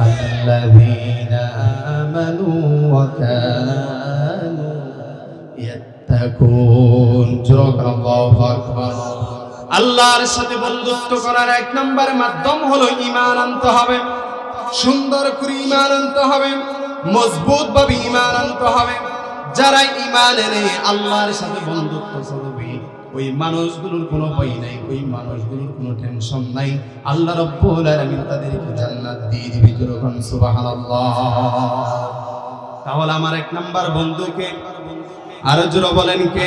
আল্লাযীনা আমানু ওয়া কানু ইয়াত্তাকুন। আল্লাহু আকবার। আল্লাহর সাথে বন্ধুত্ব করার এক নম্বর মাধ্যম হলো ঈমান আনতে হবে। সুন্দর করে ঈমান আনতে হবে, মজবুত ভাবে ঈমান আনতে হবে। যারা ঈমান এনে আল্লাহর সাথে বন্ধুত্ব করবে, ওই মানুষগুলোর কোনো ভয় নাই, ওই মানুষগুলোর কোনো টেনশন নাই। আল্লাহ রাব্বুল আলামিন তাদেরকে জান্নাত দিয়ে দিবে। যখন সুবহানাল্লাহ। তাহলে আমার এক নাম্বার বন্ধুকে আরো জোরে বলেন কে?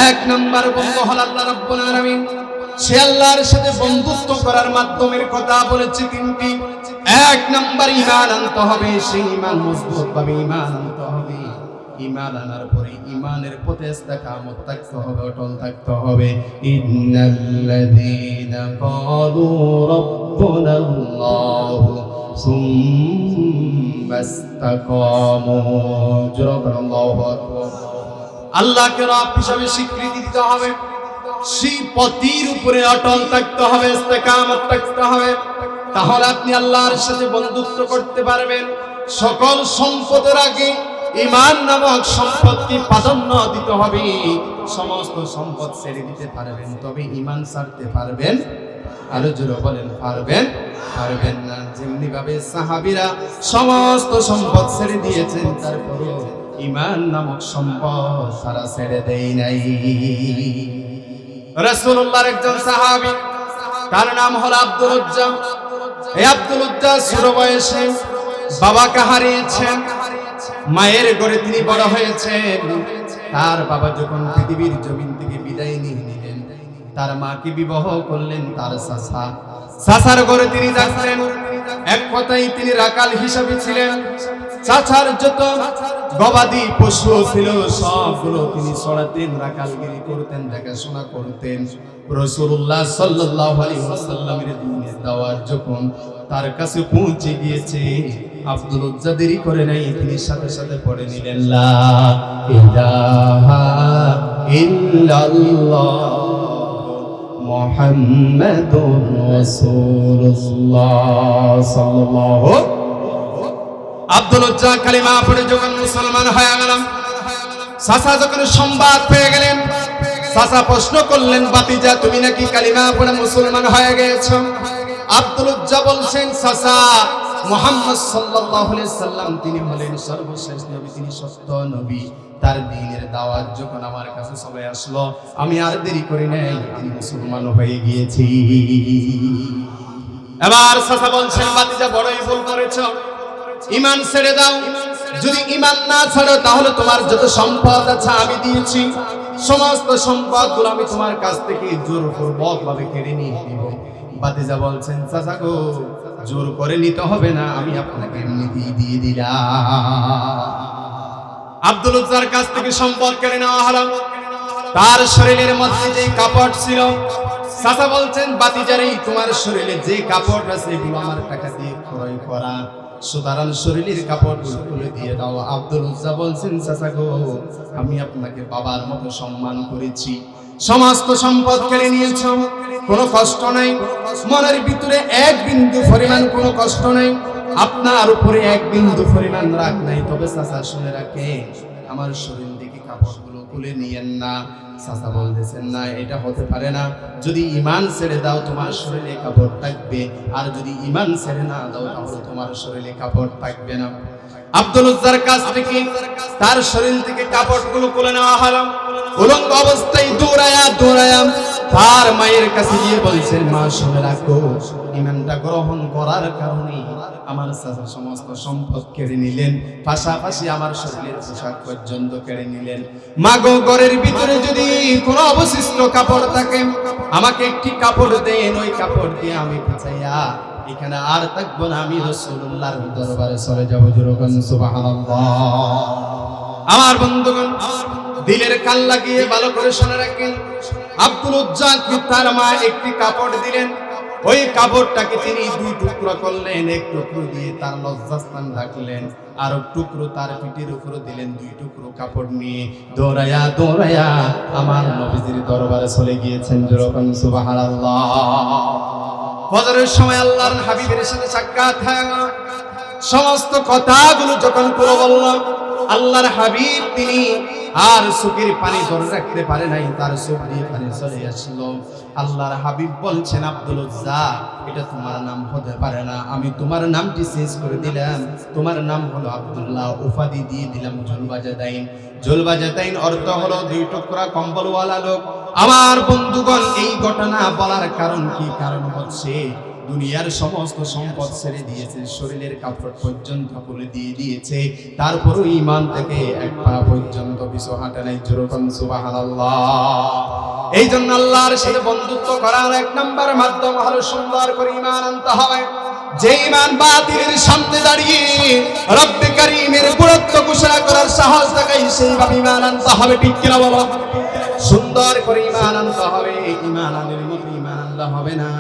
এক নাম্বার বন্ধু হল আল্লাহ রাব্বুল আলামিন। সে আল্লাহর সাথে বন্ধুত্ব করার মাধ্যমের কথা বলেছে তিনটি। এক নাম্বার ঈমান আনতে হবে, সেই ঈমান মজবুত ভাবে ঈমান আনতে হবে। ঈমান আনার পরে ঈমানের পথে ইস্তেকামত থাকতে হবে, অটল থাকতে হবে। ইন্নাল্লাযীনা ক্বালু রাব্বুনাল্লাহু সুম্মা ইসতাকামু। আল্লাহু আকবার। আল্লাহকে রব হিসেবে স্বীকৃতি দিতে হবে, সেই পথের উপরে অটল থাকতে হবে, ইস্তেকামত থাকতে হবে। তাহলে আপনি আল্লাহর সাথে বন্ধুত্ব করতে পারবেন। সকল সম্পদের আগে ঈমান নামক সম্পদকে প্রাধান্য দিতে হবে। সমস্ত সম্পদ ছেড়ে দিতে পারবেন, তবে ঈমান ছাড়তে পারবেন? আরো জোরে বলেন, পারবেন? পারবেন না। যেমনি ভাবে সাহাবীরা সমস্ত সম্পদ ছেড়ে দিয়েছেন, তারপরও ঈমান নামক সম্পদ তারা ছেড়ে দেয় নাই। রাসূলুল্লাহর একজন সাহাবী, তার নাম হলো আব্দুল উজ্জা। এই আব্দুল উজ্জা ছোট বয়সে বাবাকে হারিয়েছেন। মায়ের ঘরে তিনি বড় হয়েছেন। তার বাবা যখন পৃথিবীর জমিন থেকে বিদায় নিয়ে নিলেন, তার মাকে বিবাহ করলেন তার চাচা। চাচার ঘরে তিনি থাকলেন। এক কথায় তিনি রাখাল হিসাবে ছিলেন। চাচার যত গবাদি পশু ছিল সবগুলো তিনি ছড়াতেন, রাখালগিরি করতেন, দেখাশোনা করতেন। রাসূলুল্লাহ সাল্লাল্লাহু আলাইহি ওয়াসাল্লামের দ্বীনের দাওয়াত যখন তার কাছে পৌঁছে গিয়েছে, আব্দুল উজ্জা দেরি করে নাই, তিনি সাথে সাথে পড়ে নিলেন লা ইলাহা ইল্লাল্লাহ মুহাম্মাদুর রাসূলুল্লাহ সাল্লাল্লাহু। আব্দুল উজ্জা কালিমা পড়ে যখন মুসলমান হয়ে গেলেন, চাচা যখন সংবাদ পেয়ে গেলেন, চাচা প্রশ্ন করলেন, বাতিজা তুমি নাকি কালিমা পড়ে মুসলমান হয়ে গেছো? আব্দুল উজ্জা বলছেন, চাচা মুহাম্মদ সাল্লাল্লাহু আলাইহি সাল্লাম তিনি হলেন সর্বশেষ নবী, তিনি সত্য নবী। তার দ্বীনের দাওয়াত যখন আমার কাছে সবাই আসলো, আমি আর দেরি করি নাই, আমি মুসলমান হয়ে গিয়েছি। এবার চাচা বলছেন, বাতিজা বড়ই ভুল করেছো, ঈমান ছেড়ে দাও। যদি ঈমান না ছাড়ো তাহলে তোমার যত সম্পদ আছে আমি দিয়েছি, সমস্ত সম্পদগুলো আমি তোমার কাছ থেকে জোরপূর্বক ভাবে কেড়ে নিয়ে নিব। বাতিজা বলছেন, চাচা গো, জোর করে নিতে হবে না, আমি আপনাকে এমনিতেই দিয়ে দিলাম। আব্দুল উজ্জার কাছ থেকে সম্পদ কেড়ে নেওয়া হলো। তার শরীরের মধ্যে যে কাপড় ছিল, চাচা বলছেন, বাতিজারে তোমার শরীরে যে কাপড় আছে এগুলো আমার টাকা দিয়ে ক্রয় করা, সুতরাং শরীরের কাপড়গুলো খুলে দিয়ে দাও। আব্দুল উজ্জা বলছেন, চাচা গো, আমি আপনাকে বাবার মতো সম্মান করেছি, সমস্ত সম্পদ কেড়ে নিয়েছ, কোনো কষ্ট নাই, মনের ভিতরে এক বিন্দু পরিমাণ কোনো কষ্ট নাই, আপনার উপরে এক বিন্দু পরিমাণ রাগ নাই। তবে চাচা শুনে রাখে, আমার শরীর থেকে কাপড়গুলো খুলে নিয়েন না। চাচা বলতেছেন, না এটা হতে পারে না, যদি ঈমান ছেড়ে দাও তোমার শরীরে কাপড় থাকবে, আর যদি ঈমান ছেড়ে না দাও তাহলে তোমার শরীরে কাপড় থাকবে না। আব্দুল উজ্জার কাছ থেকে তার শরীর থেকে কাপড়গুলো খুলে নেওয়া হলো। উলঙ্গ অবস্থায় দৌড়ায়া তার মায়ের কাছে গিয়ে বলছেন, মা শুনে রাখো, ঈমানটা গ্রহণ করার কারণে আমার চাচা সমস্ত সম্পদ কেড়ে নিলেন, পাশাপাশি আমার শরীরের পোশাক পর্যন্ত কেড়ে নিলেন। মা গো, ঘরের ভিতরে যদি কোনো অবশিষ্ট কাপড় থাকে আমাকে একটি কাপড় দেন, ওই কাপড় দিয়ে আমি বিছাইয়া এখানে আর থাকবো না, আমি রাসূলুল্লাহর দরবারে চলে যাবো। জোরগান সুবহানাল্লাহ। আমার বন্ধুগণ, দিলের কান লাগিয়ে ভালো করে শুনে রাখেন, আব্দুল উজ্জাকে তার মা একটি কাপড় দিলেন, ওই কাপড়টাকে তিনি দুই টুকরো করলেন, এক টুকরো দিয়ে তার লজ্জাস্থান রাখলেন, আর এক টুকরো তার পিঠের উপরে দিলেন। দুই টুকরো কাপড় নিয়ে দৌড়ায়া আমার নবীজির দরবারে চলে গিয়েছেন। জোরগান সুবহানাল্লাহ। ফজরের সময় আল্লাহর হাবিবের সাথে সাক্ষাৎ হয়। সমস্ত কথাগুলো যখন পুরো বলল, আল্লাহর হাবিব তিনি আর চোখের পানি ধরে রাখতে পারে নাই, তার চোখ দিয়ে পানি চলে আসলো। আল্লাহর হাবিব বলছেন, আব্দুল উজ্জা, এটা তোমার নাম হতে পারে না, আমি তোমার নামটি চেঞ্জ করে দিলাম, তোমার নাম হলো আব্দুল্লাহ, উপাধি দিয়ে দিলাম জুলবাজাদাইন। জুলবাজাদাইন অর্থ হলো দুই টুকরা কম্বলওয়ালা লোক। আমার বন্ধুগণ, এই ঘটনা বলার কারণ কি? কারণ হচ্ছে দুনিয়ার সমস্ত সম্পদ ছেড়ে দিয়েছে, শরীরের কাপড় পর্যন্ত খুলে দিয়ে দিয়েছে, তারপরও ঈমান থেকে এক পা পর্যন্ত পিছু হাঁটে নাই। যেরকম সুবহানাল্লাহ। এই জন্য আল্লাহর সাথে বন্ধুত্ব করার এক নম্বর মাধ্যম হলো সুন্দর করে ঈমান আনতে হবে। যে ঈমান বাতিলের সামনে দাঁড়িয়ে রব্বে কারীমের গুরুত্ব ঘোষণা করার সাহস দেখায়, সেইভাবে ঈমান আনতে হবে। ঠিক কিনা বলো? সুন্দর করে ঈমান আনতে হবে। ঈমান আনের মতো ঈমান আনলে হবে না,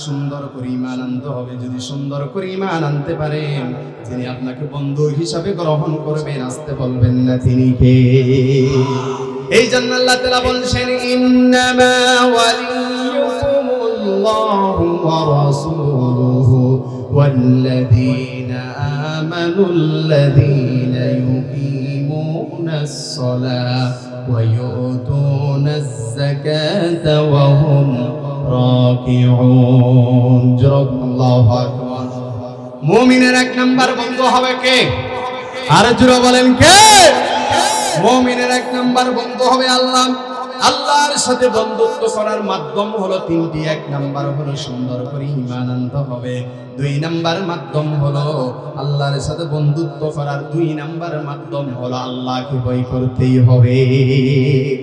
সুন্দর করে ঈমান আনতে হবে। যদি সুন্দর করে ঈমান আনতে পারেন, যিনি আপনাকে বন্ধু হিসাবে গ্রহণ করবেন, আসতে বলবেন না তিনি কে। এই জন্য আল্লাহ তাআলা বলছেন, ইন্নামা ওয়ালিয়ুকুমুল্লাহু ওয়া রাসূলুহু ওয়াল্লাযীনা আমানুল্লাযীনা ইউকিমুনাস সালাতা ওয়া ইউতুনাজ যাকাতা ওয়া হুম রাকিউন। আল্লাহু আকবার। মুমিনের এক নাম্বার বন্ধু হবে কে? আর জোরে বলেন কে? মুমিনের এক নাম্বার বন্ধু হবে আল্লাহ। আল্লাহর সাথে বন্ধুত্ব করার মাধ্যম হলো তিনটি। এক নাম্বার হলো সুন্দর করে ঈমান আনতে হবে। দুই নাম্বার মাধ্যম হলো আল্লাহর সাথে বন্ধুত্ব করার দুই নাম্বার মাধ্যম হলো আল্লাহকে ভয় করতেই হবে।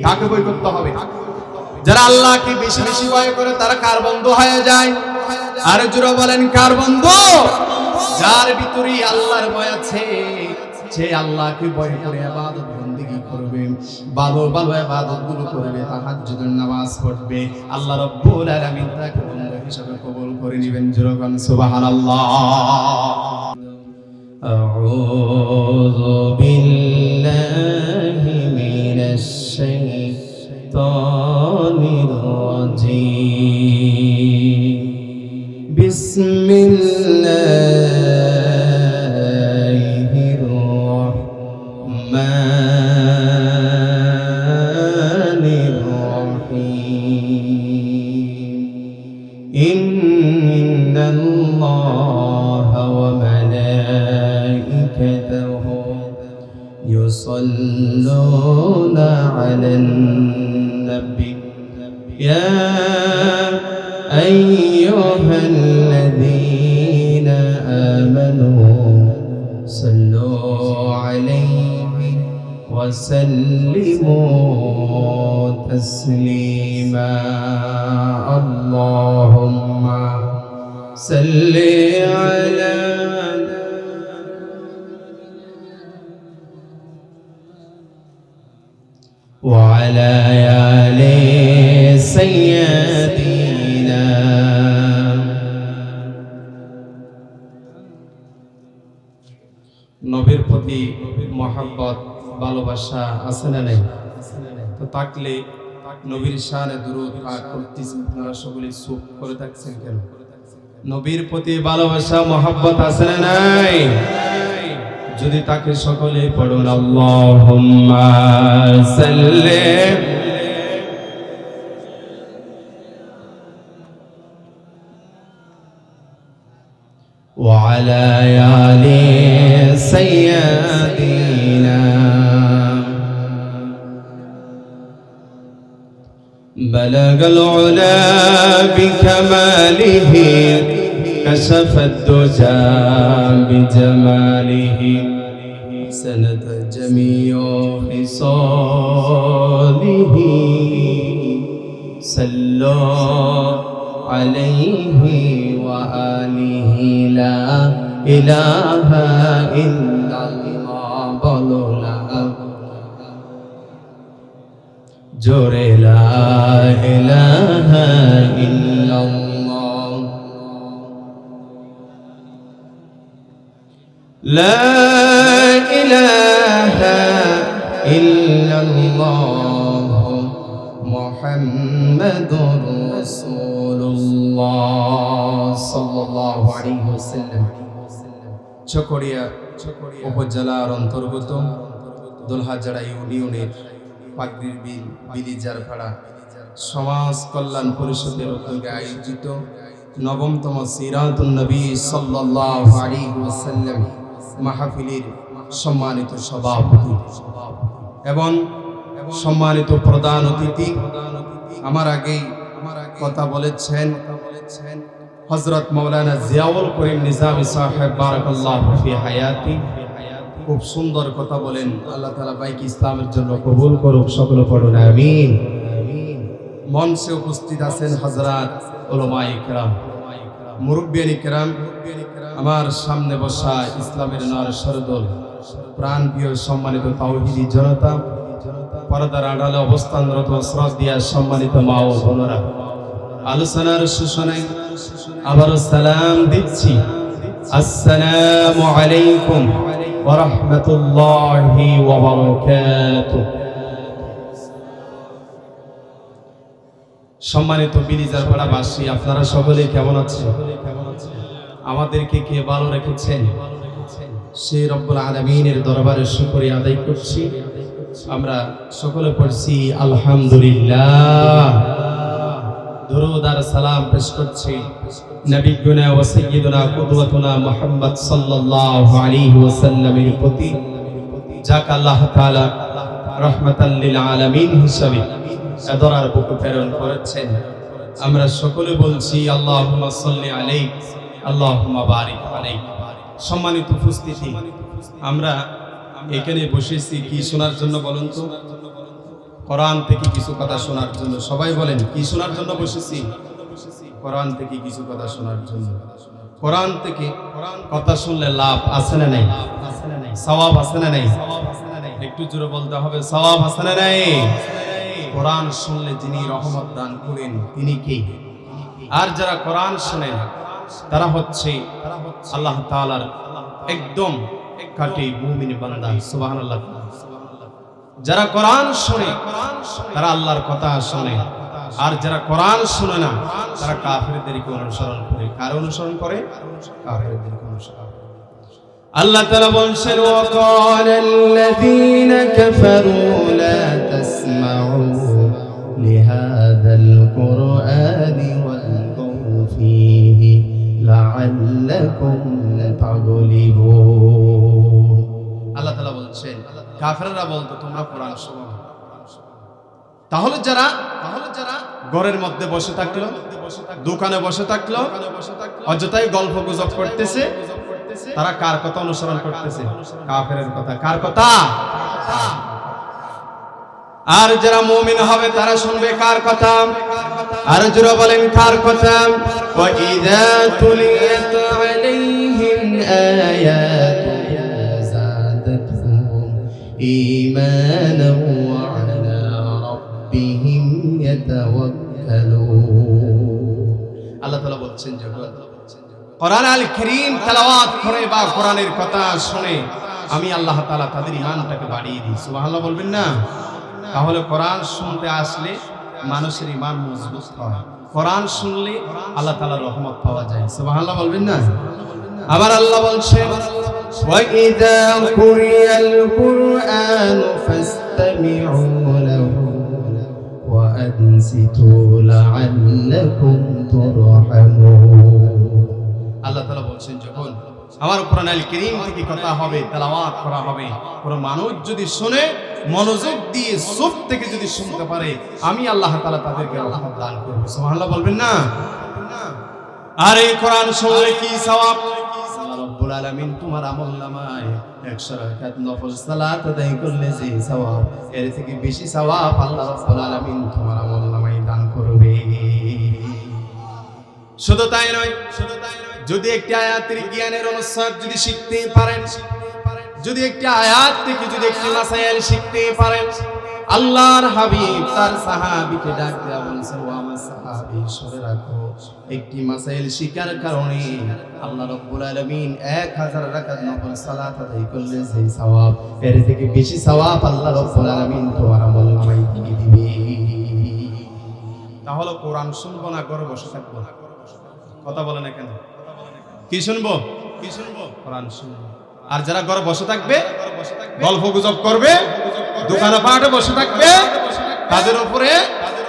কাকে ভয় করতে হবে? যারা আল্লাহকে বেশি বেশি ভয় করে তারা কার বন্ধু হয়ে যায়? আর জোরে বলেন কার বন্ধু? যার ভিতরে আল্লাহর ভয় আছে, সে আল্লাহকে ভয় করে ইবাদত বন্দেগী করবে, ভালো ভালো ইবাদতগুলো করবে, তাহাজ্জুদের নামাজ পড়বে, আল্লাহ রাব্বুল আলামিন তাকে বন্ধু হিসেবে কবুল করে নেবেন। জোরে বলেন সুবহানাল্লাহ। আউযু বিল্লাহি মিনাশ শাইতানির রাজীম। বিসমিল্লাহির রাহমানির রাহিম। ইন্নাল্লাহা ওয়া মালাইকাতাহু ইউসাল্লুনা আলান নাবী ইয়া আইয়ুহাল্লাযীনা আমানু সাল্লু আলাইহি ওয়া সাল্লিমু তাসলিমা। আল্লাহুম্মা সাল্লি আলা ওয়া আলা আলি সাইয়্যিদিনা। নবীর প্রতি মহব্বত ভালোবাসা আছে না নাই? তো থাকলে নবীর শানে দুরূদ পাঠ করতেছেন, আপনারা সকলে চুপ করে থাকছেন কেন? নবীর প্রতি ভালোবাসা মহব্বত আছে না নাই? যদি তাকে সকলে পড়ুন, আল্লাহুম্মা সাল্লি ওয়া আলা আলি সাইয়্যিদিনা। বালাগাল উলা বিকামালিহি কাশাফাদ দুজা বিজামালিহি সানাত জামিউ খিসালিহি সাল্লু আলাইহি ওয়া আলিহি লা ইলাহা ইল্লাল্লাহ। বলো না জোরে লা ইলাহা ইল্লাল্লাহ। লা ইলাহা ইল্লাল্লাহ মুহাম্মাদুর রাসূলুল্লাহ। সাল্লাল্লাহু আলাইহি ওয়াসাল্লাম চকরিয়া উপজেলার অন্তর্গত দোলহাজারা ইউনিয়নের পাগড়ির বিল বিলিজারপাড়া সমাজ কল্যাণ পরিষদের উদ্যোগে আয়োজিত নবমতম সিরাতুন নবী সাল্লাল্লাহু আলাইহি ওয়াসাল্লাম মাহফিলের সম্মানিত সভাপতি এবং সম্মানিত প্রধান অতিথি আমার আগেই কথা বলেছেন হযরত মাওলানা জিয়াউল করিম নিজামী সাহেব বারাকাল্লাহু ফি হায়াতি। খুব সুন্দর কথা বলেন, আল্লাহ তাআলা বাইক ইসলামের জন্য কবুল করুক, সকলে পড়ুন আমিন। মঞ্চে উপস্থিত আছেন হযরত উলামায়ে কেরাম, মুরব্বিয়ানে কেরাম, আমার সামনে বসা ইসলামের নর সরদল প্রাণপ্রিয় সম্মানিত তাওহীদি জনতা, পর্দার আড়ালে অবস্থানরত শ্রদ্ধেয় সম্মানিত মা ও বোনেরা, আলোচনার সূচনায় আবারও সালাম দিচ্ছি, আসসালামু আলাইকুম ওয়া রাহমাতুল্লাহি ওয়া বারাকাতুহু। সম্মানিত বিলিজারপাড়াবাসী, আপনারা সকলে কেমন আছেন? আমাদেরকে কে ভালো রেখেছেন সেই রব্বুল আলামিনের দরবারে শুকরিয়া আদায় করছি। আমরা সকলে পড়ছি আলহামদুলিল্লাহ, দরুদ আর সালাম পেশ করছি নবিয়ুনা ওয়া সাইয়্যিদুনা কুদওয়াতুনা মুহাম্মদ সাল্লাল্লাহু আলাইহি ওয়াসাল্লামের প্রতি, যাকে আল্লাহ তাআলা রাহমাতাল লিল আলামিন হিসাবে আদরার বুকে প্রেরণ করেছেন। আমরা সকলে বলছি আল্লাহুম্মা সাল্লি আলাইহি আল্লাহুম্মা বারিক আলাইহি। সম্মানিত উপস্থিতি, আমরা এখানে বসেছি কি শোনার জন্য বলুন তো? কোরআন থেকে কিছু কথা শোনার জন্য। সবাই বলেন, কি শোনার জন্য বসেছি? কোরআন থেকে কিছু কথা শোনার জন্য। কোরআন থেকে কথা শুনলে লাভ আছে না নাই? সওয়াব আছে না নাই? একটু জোরে বলতে হবে, সওয়াব আছে না নাই? কোরআন শুনলে যিনি রহমত দান করেন তিনি কে? আর যারা কোরআন শুনেন তারা হচ্ছে আল্লাহ তাআলার একদম খাঁটি মুমিন বান্দা। সুবহানাল্লাহ। যারা কোরআন শুনে তারা আল্লাহর কথা শুনে, আর যারা কোরআন শুনে না তারা কাফেরদেরকে অনুসরণ করে। কার অনুসরণ করে? কাফেরদেরকে অনুসরণ করে। আল্লাহ তাআলা বলছেন, ওয়া ক্বালাল্লাযীনা কাফারু লা তাসমাউ লিহাযাল কুরআনি ওয়ালগাউ ফীহি লাআল্লাকুম তাগলিবুন। আল্লাহ তাআলা বলছেন, কাফেররা বলতো তোমরা কোরআন শোনো। তাহলে যারা ঘরের মধ্যে বসে থাকলো, দোকানে বসে থাকলো, অযথাই গল্প গুজব করতেছে, তারা কার কথা অনুসরণ করতেছে? কাফেরের কথা। কার কথা? আর যারা মুমিন হবে তারা শুনবে কার কথা? আর যারা বলেন কার কথা? ওয়া ইযা তুলিয়াত আলাইহিম আয়াতুহু যাদাতহুম ঈমানান ওয়া আলা রাব্বিহিম ইয়াতাওয়াক্কালুন। আল্লাহ তাআলা বলছেন, যখন কোরআন আল কারীম তেলাওয়াত করে বা কোরআনের কথা শুনে আমি আল্লাহ তাআলা তাদের ঈমানটাকে বাড়িয়ে দিই। সুবহানাল্লাহ বলবেন না? তাহলে কোরআন শুনতে আসলে মানুষের ঈমান মজবুত হয়। কোরআন শুনলে আল্লাহ তাআলার রহমত পাওয়া যায়। সুবহানাল্লাহ বলবেন না? আবার আল্লাহ বলছেন, ওয়া ইযা কুরিয়াল কুরআনু ফাসতামিউ লাহু ওয়া আনসিতু লাআল্লাকুম তুরহামুন। আল্লাহ তাআলা বলছেন, যখন আমার কোরআন আল কারীম থেকে কথা হবে, তেলাওয়াত করা হবে, কোন মানুষ যদি শুনে মনোযোগ দিয়ে চুপ থেকে যদি শুনতে পারে, আমি আল্লাহ তাআলা তাদেরকে রহমত দান করব। সুবহানাল্লাহ বলবেন না? আর এই কোরআন শুনলে কি সওয়াব? আল্লাহ রাব্বুল আলামিন তোমার আমলনামায় 100 রাকাত নফল সালাত আদায় করলে যে সওয়াব, এর থেকে বেশি সওয়াব আল্লাহ রাব্বুল আলামিন তোমার আমলনামায় দান করবে। শুধু তাই নয়, যদি একটি আয়াতের জ্ঞানের অনুসার যদি শিখতে পারেন, যদি একটি আয়াত থেকে যদি একটি মাসাইল শিখতে পারেন, আল্লাহর হাবিব তার সাহাবীকে ডাক দেয়া বলছেন, ও আমার সাহাবী শুনে রাখো, একটি মাসাইল শিখার কারণে আল্লাহ রাব্বুল আলামিন 1000 রাকাত নফল সালাত আদায় করলে যে সওয়াব, এর থেকে বেশি সওয়াব আল্লাহ রাব্বুল আলামিন তোমার আমলনামায় দিয়ে দিবে। তাহলে কোরআন শুনবো না, ঘরে বসে থাকবো? কথা বলে না কেন? কি শুনবো? কোরআন শুনবো। আর যারা ঘরে বসে থাকবে, গল্প গুজব করবে, দোকানে পাটে বসে থাকবে, তাদের উপরে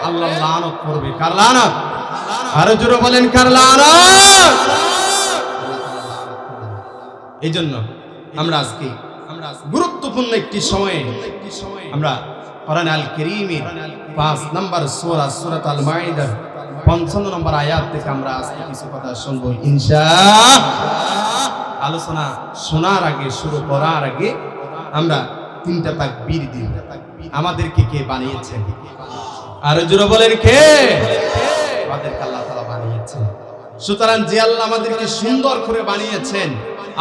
আল্লাহ লানত করবে। কার লানত? আরো জোরে বলেন, কার লানত? এই জন্য আমরা আজকে গুরুত্বপূর্ণ একটি সময়ে আমরা কোরআন আল কারীমের 5 নম্বর সূরা সূরাত আল মাইদার 55 নম্বর আয়াত থেকে আমরা আজকে কিছু কথা শুনবো ইনশাআল্লাহ। আলোচনা শোনার আগে, শুরু করার আগে আমরা 3টা তাকবীর দিই। আমাদেরকে কে বানিয়েছেন? আরো জোরে বলেন, কে? আমাদেরকে আল্লাহ তাআলা বানিয়েছেন। সুতরাং যে আল্লাহ আমাদেরকে সুন্দর করে বানিয়েছেন,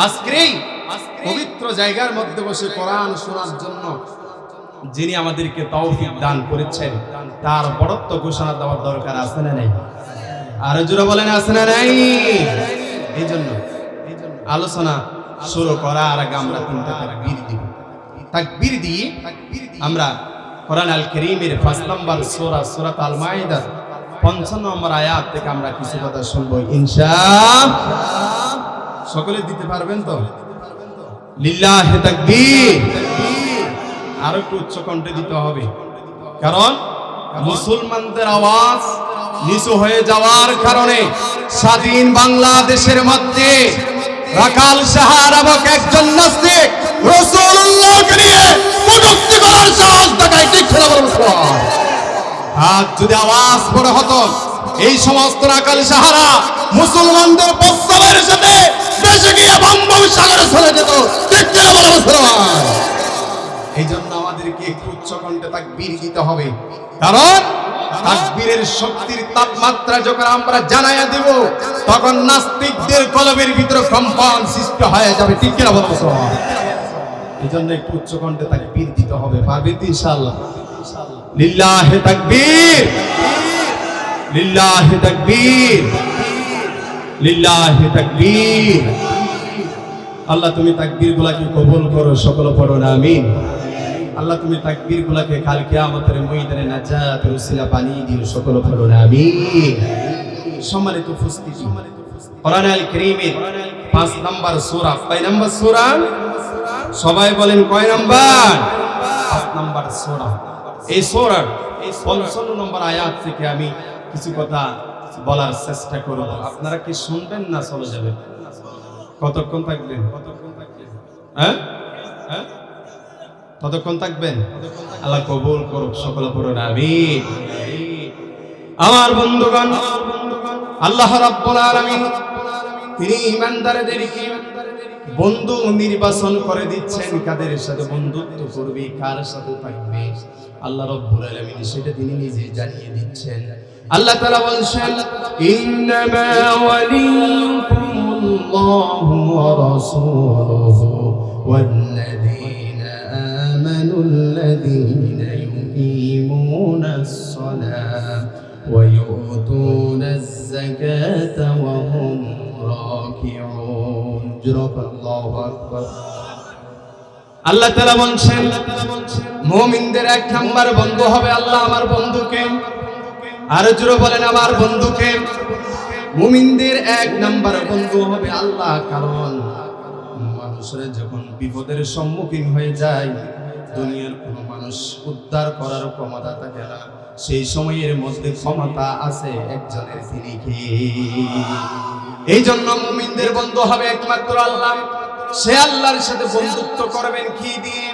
আজকেই পবিত্র জায়গার মধ্যে বসে কোরআন শোনার জন্য যিনি আমাদেরকে তৌফিক দান করেছেন, তার বড়ত্ব ঘোষণা দেওয়ার দরকার আছে না নাই? আরো জোরে বলেন, আছে না নাই? এই জন্য আলোচনা শুরু করার আগে আমরা 3টা তাকবীর দিব। তাকবীর দিয়ে আমরা কোরআন আল কারীমের 5 নম্বর সূরা সূরাত আল মাইদার 55 নম্বর আয়াত থেকে আমরা কিছু কথা শুনবো ইনশাআল্লাহ। সকলে দিতে পারবেন তো? লিল্লাহি তাকবীর। আর একটু উচ্চ কণ্ঠে দিতে হবে, কারণ মুসলমানদের আওয়াজ নিচু হয়ে যাওয়ার কারণে স্বাধীন বাংলাদেশের মধ্যে রাখাল শাহ নামক একজন নাস্তিক রাসূলুল্লাহকে নিয়ে কটূক্তি করার সাহস দেখায়। ঠিক না বলুন? আর যদি আওয়াজ বড় হতো, এই সমস্ত রাখাল শাহরা মুসলমানদের প্রস্তাবের সাথে দেশে গিয়ে বঙ্গোপসাগরে চলে যেত। ঠিক না বলুন? এই জন্য আমাদেরকে একটু উচ্চ কণ্ঠে তাকবীর দিতে হবে, কারণ তাকবীরের শক্তির তাপমাত্রা যখন আমরা জানাইয়া দেব, তখন নাস্তিকদের কলবের ভিতরে কম্পন সৃষ্টি হয়ে যাবে। ঠিক কিনা বলবো? এই জন্য একটু উচ্চ কণ্ঠে তাকবীর দিতে হবে। পারবেন তো ইনশাআল্লাহ? লিল্লাহি তাকবীর, লিল্লাহি তাকবীর, লিল্লাহি তাকবীর। আল্লাহ তুমি তাকবীর গুলাকে কবুল করো, সকল পড়ো না আমিন। আল্লাহ তুমি তাকবীর গুলাকে কাল কিয়ামতের ময়দানে নাজাতের উসিলা বানিয়ে দিও, সকল পড়ো না আমিন। সম্মানিত উপস্থিতি, কোরআন আল কারীমের 5 নম্বর সূরা, কয় নম্বর সূরা? সবাই বলেন, কয় নম্বর? 5 নম্বর সূরা। এই সূরার 55 নম্বর আয়াত থেকে আমি কিছু কথা বলার চেষ্টা করব। আপনারা কি শুনবেন না চলে যাবেন? কতক্ষণ থাকবেন? হ্যাঁ, ততক্ষণ থাকবেন? আল্লাহ কবুল করুক, সকল পড়ুন আমিন। আমার বন্ধুগণ, আল্লাহ রাব্বুল আলামিন তিনি ঈমানদারদেরকে বন্ধু নির্বাচন করে দিচ্ছেন, কাদের সাথে বন্ধুত্ব করবে, কার সাথে থাকবে। আল্লাহ রাব্বুল আলামিন সেটা তিনি নিজে জানিয়ে দিচ্ছেন। আল্লাহ তাআলা বলছেন, ইন্নামা ওয়ালিয়ুকুমুল্লাহু ওয়া রাসূলুহু ওয়াল্লাযীনা আমানুল্লাযীনা ইউকিমুনাস সালাতা ওয়া ইউতুনাজ যাকাতা ওয়া হুম রাকিউন। আল্লাহু আকবার। আল্লাহ তাআলা বলছেন, মুমিনদের 1 নাম্বার বন্ধু হবে আল্লাহ। আমার বন্ধুকে আর জোরে বলেন, আমার বন্ধুকে। মুমিনদের 1 নাম্বার বন্ধু হবে আল্লাহ, কারণ মানুষের যখন বিপদের সম্মুখীন হয়ে যায়, দুনিয়ার কোনো মানুষ উদ্ধার করার ক্ষমতা থাকে না। সেই সময়ের মধ্যে ক্ষমতা আছে একজনের, তিনি কে? এই জন্য মুমিনদের বন্ধু হবে একমাত্র আল্লাহ। সে আল্লাহর সাথে বন্ধুত্ব করবেন কি দিয়ে?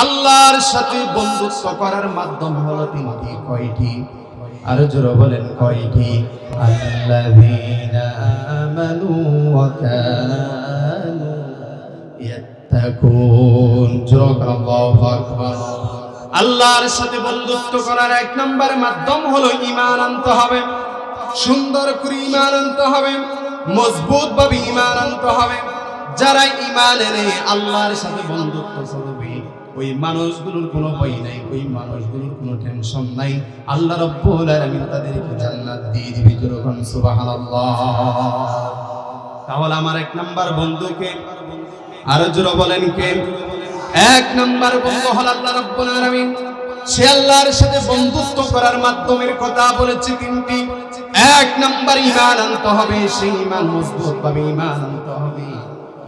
আল্লাহর সাথে বন্ধুত্ব করার মাধ্যম হলো 3টি। কয়টি? আর জোরে বলেন, কয়টি? আল্লাযীনা আমানু ওয়া কানু ইয়াত্তাকুন। আল্লাহু আকবার। আল্লাহর সাথে বন্ধুত্ব করার 1 নাম্বার মাধ্যম হলো ঈমান আনতে হবে। সুন্দর করে ঈমান আনতে হবে, মজবুত ভাবে ঈমান আনতে হবে। যারা ঈমান এনে আল্লাহর সাথে বন্ধুত্ব করবে, ওই মানুষগুলোর কোনো ভয় নাই, ওই মানুষগুলোর কোনো টেনশন নাই। আল্লাহ রাব্বুল আলামিন তাদেরকে জান্নাত দিয়ে দিবে। যখন সুবহানাল্লাহ। তাহলে আমার 1 নাম্বার বন্ধুকে আর জোরে বলেন, কে? 1 নাম্বার বন্ধু হল আল্লাহ রাব্বুল আলামিন। সে আল্লাহর সাথে বন্ধুত্ব করার মাধ্যমের কথা বলেছে 3টি। এক নাম্বার ঈমান আনতে হবে, সেই ঈমান মজবুত ভাবে ঈমান আনতে হবে।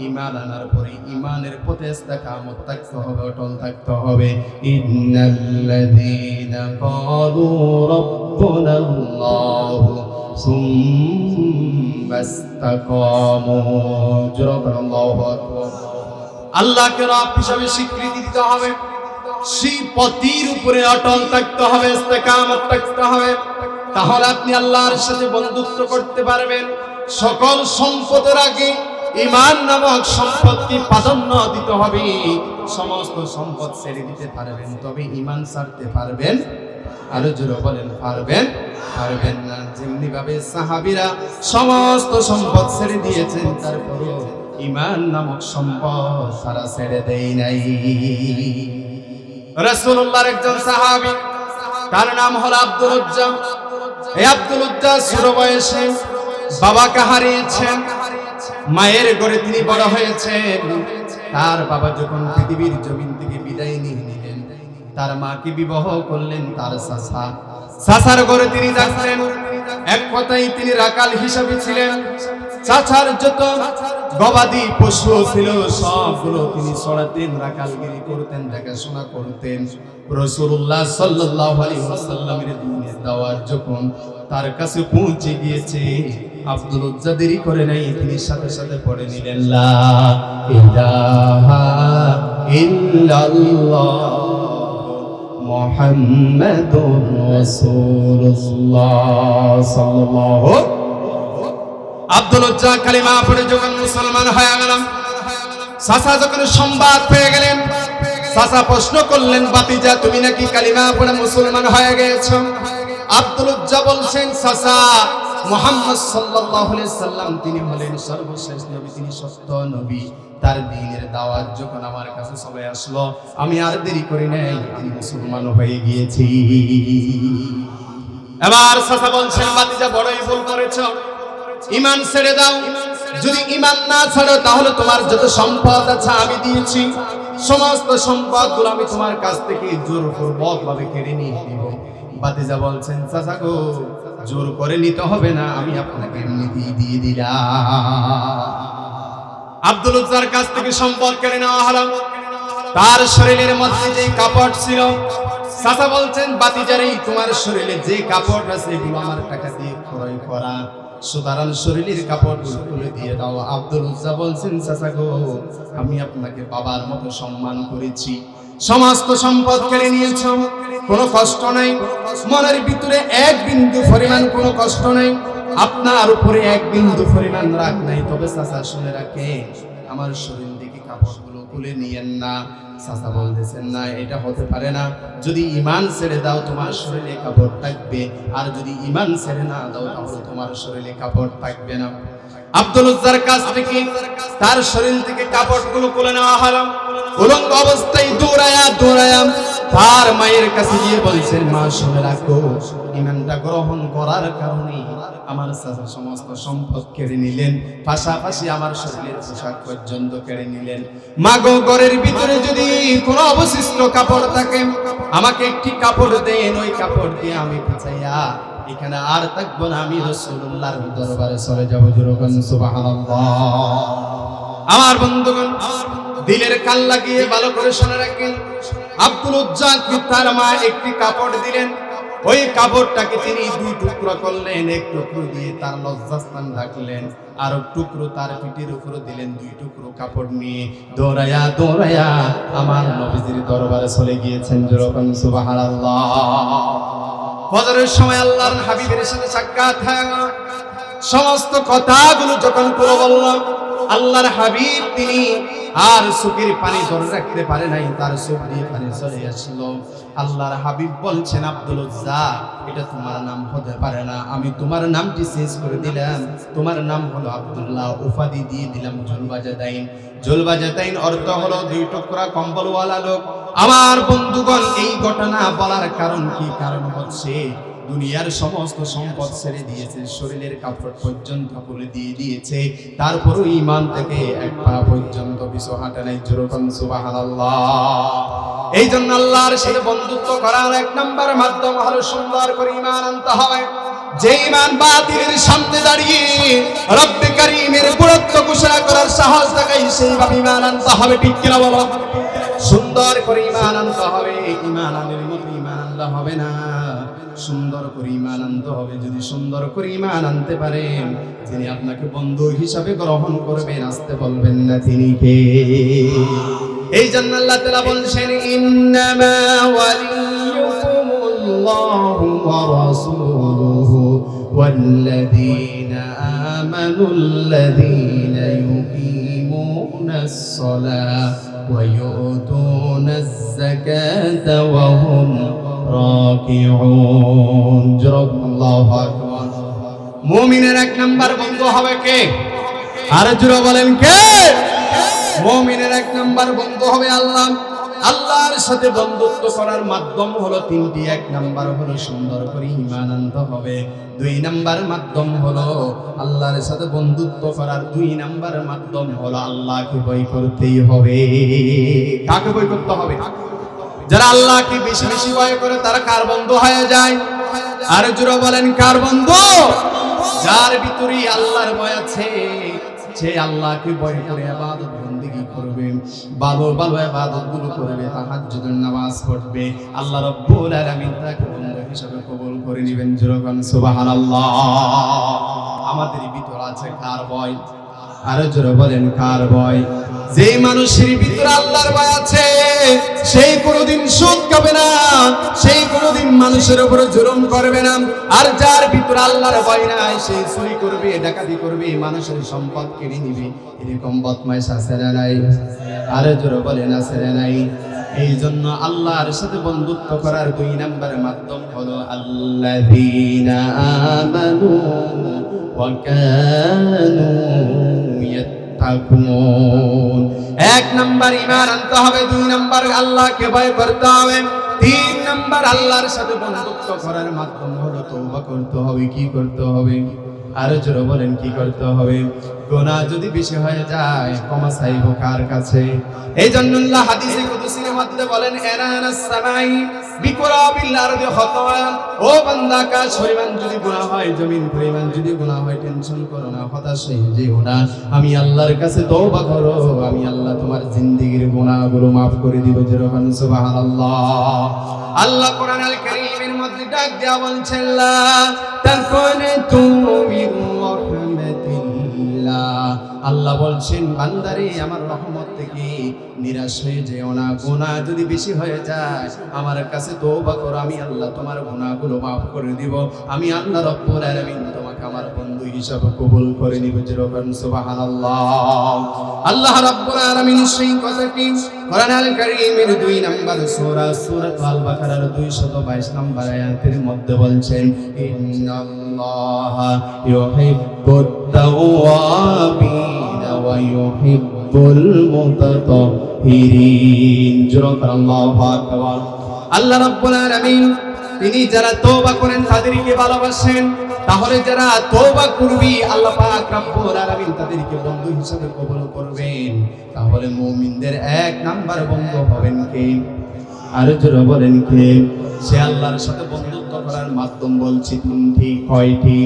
ঈমান আনার পরে ঈমানের পথে ইস্তেকামত থাকতে হবে, অটল থাকতে হবে। ইন্নাল্লাযীনা ক্বালু রাব্বুনাল্লাহু সুম্মা ইসতাকামু। আল্লাহু আকবার। আল্লাহকে রব হিসাবে স্বীকৃতি দিতে হবে, সেই পথের উপরে অটল থাকতে হবে, ইস্তেকামত থাকতে হবে। তাহলে আপনি আল্লাহর সাথে বন্ধুত্ব করতে পারবেন। সকল সম্পদের আগে ঈমান নামক সম্পদকে প্রাধান্য দিতে হবে। সমস্ত সম্পদ ছেড়ে দিতে পারবেন, তবে ঈমান ছাড়তে পারবেন? আরো জোরে বলেন, পারবেন? পারবেন না। যেমনি ভাবে সাহাবীরা সমস্ত সম্পদ ছেড়ে দিয়েছেন, তারপরও ঈমান নামক সম্পদ তারা ছেড়ে দেয় নাই। রাসূলুল্লাহর একজন সাহাবী, তার নাম হলো আব্দুল উজ্জা। এই আব্দুল উজ্জা ছোট বয়সে বাবাকে হারিয়েছেন, মায়ের ঘরে তিনি বড় হয়েছেন। তার বাবা যখন পৃথিবীর জমিন থেকে বিদায় নিয়ে নিলেন, তার মাকে বিবাহ করলেন তার চাচা। চাচার ঘরে তিনি থাকতেন, এক কথায় তিনি রাখাল হিসাবে ছিলেন। চাচার যত গবাদি পশু ছিল সবগুলো তিনি ছড়াতেন, রাখালগিরি করতেন, দেখাশোনা করতেন। রাসূলুল্লাহ সাল্লাল্লাহু আলাইহি ওয়াসাল্লামের দ্বীনের দাওয়াত যখন তার কাছে পৌঁছে গিয়েছে, আব্দুল উজ্জা দেরি করে নাই, তিনি সাথে সাথে পড়ে নিলেন লা ইলাহা ইল্লাল্লাহ মুহাম্মাদুর রাসূলুল্লাহ সাল্লাল্লাহু। আব্দুল উজ্জা কালিমা পড়ে যখন মুসলমান হয়ে গেলেন, চাচা যখন সংবাদ পেয়ে গেলেন, চাচা প্রশ্ন করলেন, বাতিজা তুমি নাকি কালিমা পড়ে মুসলমান হয়ে গেছো? আব্দুল উজ্জা বলছেন, চাচা মুহাম্মদ সাল্লাল্লাহু আলাইহি সাল্লাম তিনি হলেন সর্বশেষ নবী, তিনি সত্য নবী। তার দ্বীনের দাওয়াত যখন আমার কাছে সবাই আসলো, আমি আর দেরি করি নাই, আমি মুসলমান হয়ে গিয়েছি। এবার চাচা বলছেন, বাতিজা বড়ই ভুল করেছো, ঈমান ছেড়ে দাও। যদি ঈমান না ছাড়ো তাহলে তোমার যত সম্পদ আছে আমি দিয়েছি, সমস্ত সম্পদগুলো আমি তোমার কাছ থেকে জোরপূর্বক ভাবে কেড়ে নিয়ে নিব। বাতিজা বলছেন, চাচা গো, জোর করে নিতে হবে না, আমি আপনাকে এমনিতেই দিয়ে দিলাম। আব্দুল উজ্জার কাছ থেকে সম্পদ কেড়ে নেওয়া হলো। তার শরীরের মধ্যে যে কাপড় ছিল, চাচা বলছেন, বাতিজারে তোমার শরীরে যে কাপড় আছে এগুলো আমার টাকা দিয়ে ক্রয় করা, সুতরাং শরীরের কাপড়গুলো তুলে দিয়ে দাও। আব্দুল উজ্জা বলছেন, চাচা গো, আমি আপনাকে বাবার মতো সম্মান করেছি, সমস্ত সম্পদ কেড়ে নিয়েছ, কোনো কষ্ট নাই, মনের ভিতরে এক বিন্দু পরিমাণ কোনো কষ্ট নাই, আপনার উপরে এক বিন্দু পরিমাণ রাগ নাই, তবে চাচা শুনে রাখে, আমার শরীর থেকে কাপড়গুলো খুলে নিয়েন না। চাচা বলতেছেন, না এটা হতে পারে না, যদি ঈমান ছেড়ে দাও তোমার শরীরে কাপড় থাকবে, আর যদি ঈমান ছেড়ে না দাও তাহলে তোমার শরীরে কাপড় থাকবে না। আব্দুল উজ্জার কাছ থেকে তার শরীর থেকে কাপড়গুলো খুলে নেওয়া হলো। উলঙ্গ অবস্থায় দৌড়ায়া তার মায়ের কাছে গিয়ে বলছেন, মা শুনে রাখো, ঈমানটা গ্রহণ করার কারণে আমার চাচা সমস্ত সম্পদ কেড়ে নিলেন, পাশাপাশি আমার শরীরের পোশাক পর্যন্ত কেড়ে নিলেন। মা গো, ঘরের ভিতরে যদি কোনো অবশিষ্ট কাপড় থাকে আমাকে একটি কাপড় দেন, ওই কাপড় দিয়ে আমি বিছাইয়া এখানে আর থাকবো না, আমি রাসূলুল্লাহর দরবারে চলে যাব। জোরগান সুবহানাল্লাহ। আমার বন্ধুগণ, দিলের কান লাগিয়ে ভালো করে শুনে রাখেন, আব্দুল উজ্জাকে তার মা একটি কাপড় দিলেন, ওই কাপড়টাকে তিনি দুই টুকরো করলেন, এক টুকরো দিয়ে তার লজ্জাস্থান ঢাকলেন, আর এক টুকরো তার পিঠের উপর দিলেন। দুই টুকরো কাপড় নিয়ে দৌড়ায়া আমার নবীজির দরবারে চলে গিয়েছেন। জোরগান সুবহানাল্লাহ। ফজরের সময় আল্লাহর হাবিবের সাথে সাক্ষাৎ হয়ে গেল। সমস্ত কথাগুলো যখন পুরো বললাম, আল্লাহর হাবিব তিনি আর চোখের পানি ধরে রাখতে পারে নাই, তার চোখ দিয়ে পানি চলে আসলো। আল্লাহর হাবিব বলছেন, আব্দুল উজ্জা, এটা তোমার নাম হতে পারে না, আমি তোমার নামটি চেঞ্জ করে দিলাম, তোমার নাম হলো আব্দুল্লাহ, উপাধি দিয়ে দিলাম জুলবাজাদাইন। জুলবাজাদাইন অর্থ হলো দুই টুকরা কম্বলওয়ালা লোক। আমার বন্ধুগণ, এই ঘটনা বলার কারণ কি? কারণ হচ্ছে দুনিয়ার সমস্ত সম্পদ ছেড়ে দিয়েছে, শরীরের কাপড় পর্যন্ত খুলে দিয়ে দিয়েছে, তারপরও ঈমান থেকে এক পা পর্যন্ত পিছু হাঁটে নাই। জোরগান সুবহানাল্লাহ। এই জন্য আল্লাহর সাথে বন্ধুত্ব করার এক নাম্বার মাধ্যম হলো সুন্দর করে ঈমান আনতে হবে। যে ঈমান বাতিলের সামনে দাঁড়িয়ে রব্বে কারীমের পুরত্ব ঘোষণা করার সাহস দেখাই সেইভাবে ঈমান আনতে হবে, ঠিক কিনা বলো? সুন্দর করে ঈমান আনতে হবে, ঈমান আনার মতো ঈমান আনলে হবে না, সুন্দর করে ঈমান আনতে হবে। যদি সুন্দর করে ঈমান আনতে পারেন, যিনি আপনাকে বন্ধু হিসাবে গ্রহণ করবেন, আসতে বলবেন না তিনি কে। এই জন্য আল্লাহ তাআলা বলছেন, ইন্নামা ওয়ালিয়ুকুমুল্লাহু ওয়া রাসূলুহু ওয়াল্লাযীনা আমানুল্লাযীনা ইউকিমুনাস সালাতা ওয়া ইউতুনাজ যাকাতা ওয়া হুম রাকিউন। আল্লাহু আকবার। মুমিনের এক নাম্বার বন্ধু হবে কে? আর জোরে বলেন কে? মুমিনের এক নাম্বার বন্ধু হবে আল্লাহ। আল্লাহর সাথে বন্ধুত্ব করার মাধ্যম হলো তিনটি। এক নাম্বার হলো সুন্দর করে ঈমান আনতে হবে। দুই নাম্বার মাধ্যম হলো আল্লাহর সাথে বন্ধুত্ব করার দুই নাম্বার মাধ্যম হলো আল্লাহকে ভয় করতেই হবে। কাকে ভয় করতে হবে? যারা আল্লাহকে বেশি বেশি ভয় করে তারা কার বন্ধু হয়ে যায়? আর জোরে বলেন কার বন্ধু? যার ভিতরে আল্লাহর ভয় আছে, সে আল্লাহকে ভয় করে ইবাদত বন্দেগী করবে, ভালো ভালো ইবাদতগুলো করবে, তাহাজ্জুদের নামাজ পড়বে, আল্লাহ রাব্বুল আলামিন তাকে বন্ধু হিসেবে কবুল করে নেবেন। জোরে বলেন সুবহানাল্লাহ। আমাদের ভিতরে আছে কার ভয়? আর জোরে বলেন কার ভয়? যেই মানুষের ভিতরে আল্লাহর ভয় আছে, সেই কোনোদিন সুদ খাবে না, সেই কোনোদিন মানুষের উপরে জুলুম করবে না। আর যার ভিতরে আল্লাহর ভয় নাই, সে চুরি করবে, ডাকাতি করবে, মানুষের সম্পদ কেড়ে নিবে। এরকম বদমাইশ আছে না নাই? আর জোরে বলেন আছে না নাই? এই জন্য আল্লাহর সাথে বন্ধুত্ব করার দুই নাম্বার মাধ্যম হলো আল্লাযীনা আমানু ওয়া কানু ইয়াত্তাকুন। এক নাম্বার ঈমান আনতে হবে, দুই নাম্বার আল্লাহকে ভয় করতে হবে, তিন নাম্বার আল্লাহর সাথে বন্ধুত্ব করার মাধ্যম হলো তওবা করতে হবে। কি করতে হবে? আর জোরে বলেন কি করতে হবে? গুনাহ যদি বেশি হয়ে যায়, ক্ষমা চাইবো কার কাছে? এই জন্য আল্লাহ হাদিসে কুদসির মধ্যে বলেন, এনানাস সামাই বিকুরাবিল আরদি খাতায়া। ও বান্দা, কাজ পরিমাণ যদি গুনাহ হয়, জমিন পরিমাণ যদি গুনাহ হয়, টেনশন করো না, হতাশ হয়ে যেও না। আমি আল্লাহর কাছে তওবা করো, আমি আল্লাহ তোমার জিন্দেগীর গুনাহগুলো maaf করে দিব। যেরকম সুবহানাল্লাহ। আল্লাহ কোরআন আল কারীমের মধ্যে ডাক দেয়া বলছেন, লা তাকুনতু মির রাহমাতিল্লাহ। আল্লাহ বলছেন, বান্দারে আমার রহমত থেকে নিরাশ হয়ে যেও না। গুনাহ যদি বেশি হয়ে যায়, আমার কাছে তওবা করো, আমি আল্লাহ তোমার গুনাহগুলো maaf করে দিব। আমি আল্লাহ রাব্বুল আলামিন তোমাকে আমার বন্ধু হিসেবে কবুল করে নিব। যেরকম সুবহানাল্লাহ। আল্লাহ রাব্বুল আলামিন সেই কথাটি কোরআন আল কারীমের 2 নম্বর সূরা সূরাতুল আল বাকারার 222 নম্বর আয়াতের মধ্যে বলছেন, ইন্নাল্লাহা ইউহিব্বুত তাওয়াবিনা ওয়া ইউহিব্বুল মুতাতাহহিরিন। যেরকম আল্লাহু আকবার। আল্লাহ রাব্বুল আলামিন তিনি যারা তওবা করেন তাদেরকে ভালোবাসেন। তাহলে যারা তওবা করবে, আল্লাহ পাক রব্বুল আলামিন তাদেরকে বন্ধু হিসেবে কবুল করবেন। তাহলে মুমিনদের এক নাম্বার বন্ধু হবেন কে? আর জোরে বলেন কে? সে আল্লাহর সাথে বন্ধুত্ব করার মাধ্যম বলছি তিনটি। কয়টি?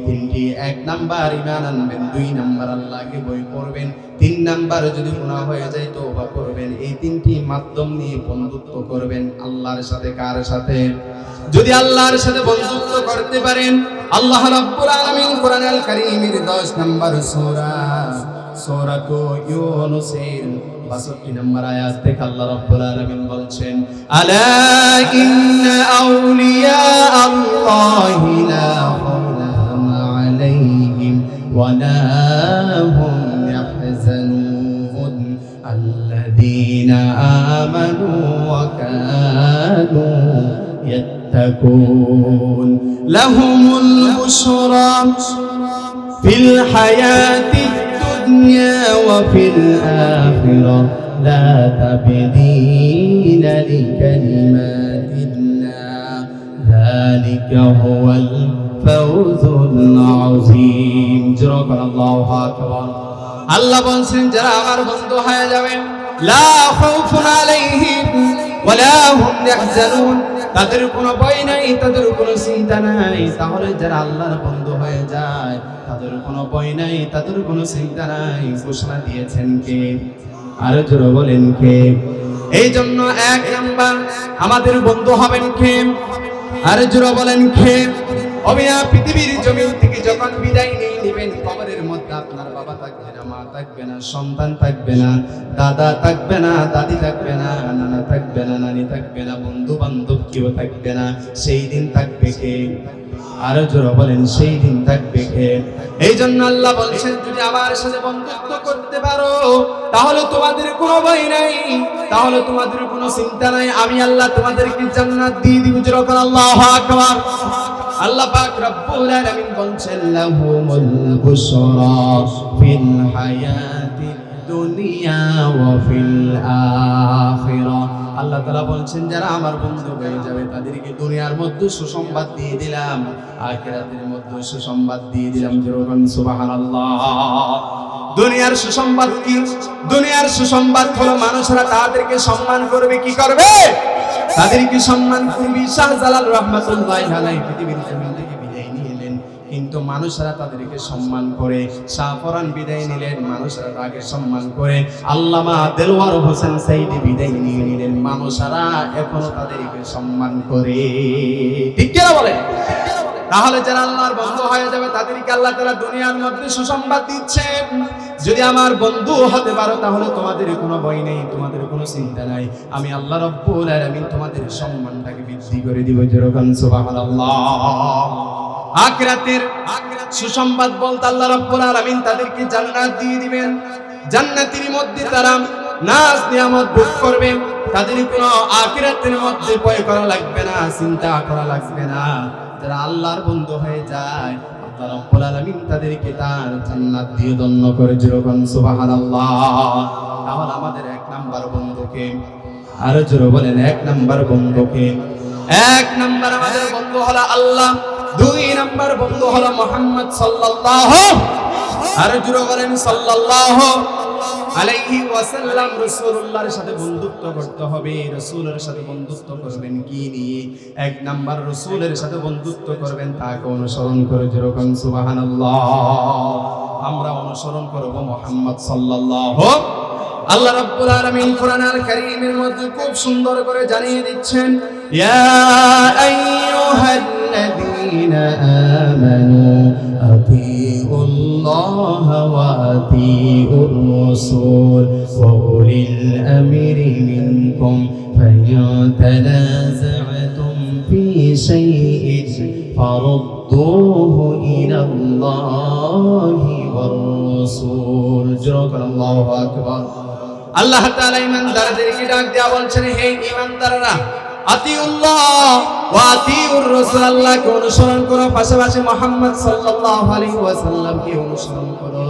তিনটি। এক নাম্বার ঈমান আনবেন, দুই নাম্বার আল্লাহকে ভয় করবেন, তিন নাম্বার যদি গুনাহ হয়ে যায় তওবা করবেন। এই তিনটি মাধ্যম নিয়ে বন্ধুত্ব করবেন আল্লাহর সাথে। কার সাথে? যদি আল্লাহর সাথে বন্ধুত্ব করতে পারেন, আল্লাহ রাব্বুল আলামিন কোরআন আল কারীমের 10 নম্বর সূরাতু ইউনূসের 62 নম্বর আয়াত থেকে আল্লাহ রাব্বুল আলামিন বলছেন, আলা ইন্না আউলিয়া আল্লাহি লা খাউফুন আলাইহিম ওয়া লা হুম ইয়াহজানুন আল্লাযীনা আমানু ওয়া কানু يتقون لهم البشرى في الحياة الدنيا وفي الآخرة لا تبديل لكلمات الله ذلك هو الفوز العظيم. جزاك الله أكبر. আল্লাহ বলছেন, যারা আমার বন্ধু হয়ে যাবেন, লা খাউফুন আলাইহিম ওয়া লা হুম ইয়াহজানুন, তাদের কোনো ভয় নাই, তাদের কোনো চিন্তা নাই। তাহলে যারা আল্লাহর বন্ধু হয়ে যায় তাদের কোনো ভয় নাই, তাদের কোনো চিন্তা নাই। ঘোষণা দিয়েছেন কে? আরো জোরে বলেন কে? এই জন্য এক নাম্বার আমাদের বন্ধু হবেন কে? আরো জোরে বলেন কে? অবিয়া পৃথিবীর জমিন থেকে যখন বিদায় নিয়ে নেবেন, কবরের মধ্যে আপনার বাবা থাকবে না, মা থাকবে না, সন্তান থাকবে না, দাদা থাকবে না, দাদি থাকবে না, নানা থাকবে না, নানি থাকবে না, বন্ধু বান্ধব কেউ থাকবে না। সেই দিন থাকবে কে? আরো জোরে বলেন, সেই দিন থাকবে কে? এই জন্য আল্লাহ বলছেন, যদি আমার সাথে বন্ধুত্ব করতে পারো তাহলে তোমাদের কোনো ভয় নাই, তাহলে তোমাদের কোনো চিন্তা নাই। আমি আল্লাহ তোমাদেরকে জান্নাত দিয়ে দিব। যখন আল্লাহু আকবার। আল্লাহ পাক রব্বুল আলামিন বলছেন, লাহুমুল বুশরা ফিল হায়াতি দুনিয়া ওয়া ফিল আখিরাহ। আল্লাহ তাআলা বলছেন, যারা আমার বন্ধু হয়ে যাবে তাদেরকে দুনিয়ার মধ্যে সুসংবাদ দিয়ে দিলাম, আখিরাতের মধ্যে সুসংবাদ দিয়ে দিলাম। যেরকম সুবহানাল্লাহ। দুনিয়ার সুসংবাদ কি? দুনিয়ার সুসংবাদ হলো মানুষরা তাদেরকে সম্মান করবে। কি করবে? তাদেরকে সম্মান করবে। শাহজালাল রাহমাতুল্লাহি আলাইহি পৃথিবীর জমিন থেকে বিদায় নিলেন, কিন্তু মানুষরা তাদেরকে সম্মান করে। শাহপরান বিদায় নিলেন, মানুষরা তাকে সম্মান করে। আল্লামা দেলওয়ার হোসেন সাইদি বিদায় নিয়ে নিলেন, মানুষরা এখনো তাদেরকে সম্মান করে। ঠিক কি না বলেন? তাহলে যারা আল্লাহর বন্ধু হয়ে যাবে তাদেরকে আল্লাহ তাআলা দুনিয়ার মধ্যে সুসংবাদ দিচ্ছেন, যদি আমার বন্ধু হতে পারো তাহলে তোমাদের কোনো ভয় নেই, তোমাদের কোনো চিন্তা নাই। আমি আল্লাহ রাব্বুল আলামিন তোমাদের সম্মানটাকে বৃদ্ধি করে দিব। যেরকম সুবহানাল্লাহ। আখিরাতের সুসংবাদ বলতে আল্লাহ রাব্বুল আলামিন তাদেরকে জান্নাত দিয়ে দিবেন। জান্নাতের মধ্যে তারা নাজ নিয়ামত ভোগ করবে। তাদের কোনো আখিরাতের মধ্যে ভয় করা লাগবে না, চিন্তা করা লাগবে না। যারা আল্লাহর বন্ধু হয়ে যায় আল্লাহ রাব্বুল আলামিন তাদেরকে তার জান্নাত দিয়ে ধন্য করে। যেরকম সুবহানাল্লাহ। তাহলে আমাদের এক নাম্বার বন্ধুকে, আরো জোরে বলেন, এক নাম্বার বন্ধুকে। এক নাম্বার আমাদের বন্ধু হলো আল্লাহ, দুই নাম্বার বন্ধু হলো মুহাম্মদ সাল্লাল্লাহু, আরো জোরে বলেন সাল্লাল্লাহু আলাইহি ওয়াসাল্লাম। রাসূলুল্লাহর সাথে বন্ধুত্ব করতে হবে। রাসূলের সাথে বন্ধুত্ব করবেন কি নিয়ে? এক নাম্বার রাসূলের সাথে বন্ধুত্ব করবেন তাকে অনুসরণ করে। যেরকম সুবহানাল্লাহ। আমরা অনুসরণ করব মুহাম্মদ সাল্লাল্লাহু। আল্লাহ রাব্বুল আলামিন কোরআনুল কারীমের মধ্যে খুব সুন্দর করে জানিয়ে দিচ্ছেন, ইয়া আইয়ুহাল্লাযীনা আমানু আতিউল্লাহ ওয়া আতিউর রাসূল ওয়া উলিল আমরি মিনকুম ফায়াতানাযা'তুম ফি শাইইন ফারুদ্দুহু ইলাল্লাহি ওয়ার রাসূল। আল্লাহু আকবার। আল্লাহ তাআলা ঈমানদারদেরকে ডাক দেয়া বলছেন, হে ঈমানদাররা, আতিউল্লাহ ওয়া আতিউর রাসূল, আল্লাহকে অনুসরণ করো, পাশাপাশি মুহাম্মদ সাল্লাল্লাহু আলাইহি ওয়াসাল্লামকে অনুসরণ করো।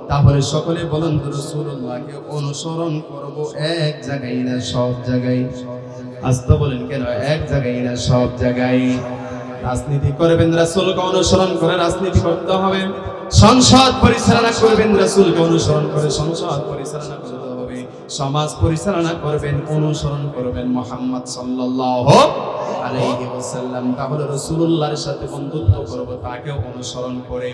তাহলে সকলে বলুন, রাসূলুল্লাহকে অনুসরণ করব এক জায়গায় না সব জায়গায়? আস্তে বলেন কেন? এক জায়গায় না সব জায়গায়। রাজনীতি করবেন, রাসূলকে অনুসরণ করে রাজনীতি করতে হবে। সংসদ পরিচালনা করবেন, রাসূলকে অনুসরণ করে সংসদ পরিচালনা করতে হবে। সমাজ পরিচালনা করবেন, অনুসরণ করবেন মুহাম্মদ সাল্লাল্লাহু আলাইহি ওয়াসাল্লাম। তাহলে রাসূলুল্লাহর সাথে বন্ধুত্ব করব তাকে অনুসরণ করে।